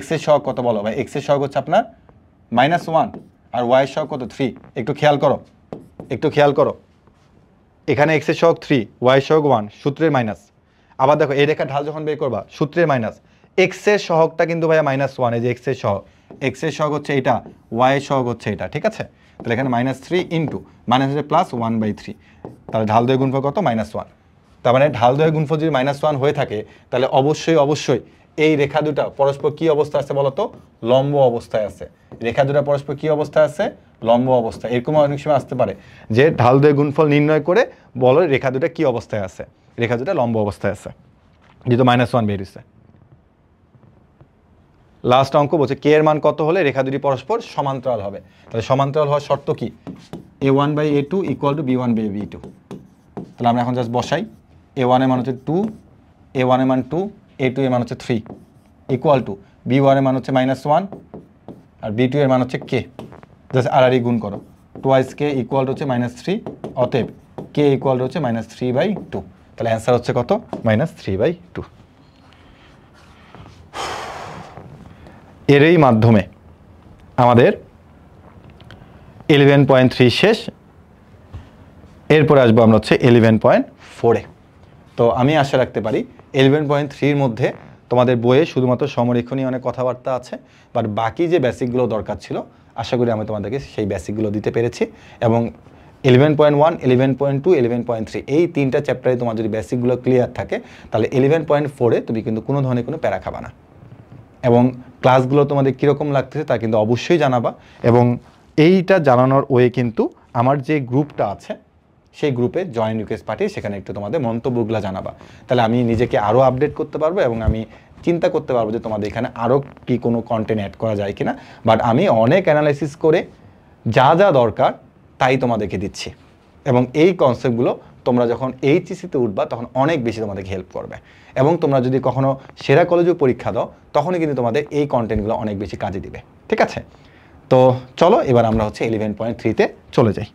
x এর সহগ কত বলো ভাই? x এর সহগ হচ্ছে আপনার -1 আর y এর সহগ কত? 3। একটু খেয়াল করো, এখানে x এর সহগ 3, y এর সহগ 1, সূত্রের মাইনাস। আবার দেখো এই রেখার ঢাল যখন বের করবা, সূত্রের মাইনাস, x এর সহগটা কিন্তু ভাইয়া -1, এই যে x এর সহগ হচ্ছে এটা, y এর সহগ হচ্ছে এটা। ঠিক আছে, তাহলে এখানে -3 ইন্টু মাইনাস হচ্ছে প্লাস 1/3, তাহলে ঢাল দ্বয়ের গুণফল কত? -1। তার মানে ঢাল দ্বয়ের গুণফল যদি -1 হয়ে থাকে, তাহলে অবশ্যই এই রেখা দুটা পরস্পর কি অবস্থায় আছে বলতো? লম্ব অবস্থায় আছে। রেখা দুটা পরস্পর কি অবস্থায় আছে? লম্ব অবস্থায়। এরকম অনেক সময় আসতে পারে যে ঢাল দ্বয়ের গুণফল নির্ণয় করে বলো রেখা দুটা কি অবস্থায় আছে। রেখা দুটা লম্ব অবস্থায় আছে, যেহেতু -1 বেরিয়েছে। লাস্ট অঙ্ক বলছে কে এর মান কত হলে রেখা দুটি পরস্পর সমান্তরাল হবে। তাহলে সমান্তরাল হওয়ার শর্ত কি? a1/a2 = b1/b2। তাহলে আমরা এখন জাস্ট বসাই, a1 এর মান হচ্ছে 2, a1 এর মান 2, a2 এর মান হচ্ছে 3 = b1 এর মান হচ্ছে -1 আর b2 এর মান হচ্ছে k। জাস্ট আর গুণ করো, 2k = হচ্ছে -3, অতএব k হচ্ছে -3/2। তাহলে অ্যান্সার হচ্ছে কত? -3/2। এরই মাধ্যমে আমাদের 11.3 শেষ। এরপরে আসবো আমরা হচ্ছে 11.4-এ। তো আমি আশা রাখতে পারি 11.3-এর মধ্যে তোমাদের বইয়ে শুধুমাত্র সমরেখা নিয়ে অনেক কথাবার্তা আছে, বাট বাকি যে বেসিকগুলো দরকার ছিল আশা করি আমি তোমাদেরকে সেই বেসিকগুলো দিতে পেরেছি। এবং 11.1, 11.2, 11.3 এই 3টা চ্যাপ্টারে তোমার যদি বেসিকগুলো ক্লিয়ার থাকে, তাহলে 11.4-এ তুমি কিন্তু কোনো ধরনের কোনো প্যারা খাবা না। এবং ক্লাসগুলো তোমাদের কীরকম লাগতেছে তা কিন্তু অবশ্যই জানাবা। এবং এইটা জানানোর ওয়ে কিন্তু আমার যে গ্রুপটা আছে সেই গ্রুপে জয়েন রিকোয়েস্ট পাঠিয়ে সেখানে একটু তোমাদের মন্তব্যগুলো জানাবা। তাহলে আমি নিজেকে আরও আপডেট করতে পারবো এবং আমি চিন্তা করতে পারবো যে তোমাদের এখানে আরও কি কোনো কন্টেন্ট অ্যাড করা যায় কিনা। বাট আমি অনেক অ্যানালাইসিস করে যা যা দরকার তাই তোমাদেরকে দিচ্ছি। এবং এই কনসেপ্টগুলো তোমরা যখন এইচএসসিতে উঠবা তখন অনেক বেশি তোমাদেরকে হেল্প করবে। এবং তোমরা যদি কখনো সেরা কলেজেও পরীক্ষা দাও তখনই কিন্তু তোমাদের এই কন্টেন্টগুলো অনেক বেশি কাজে দিবে। ঠিক আছে, তো চলো এবার আমরা হচ্ছে 11.3-তে চলে যাই।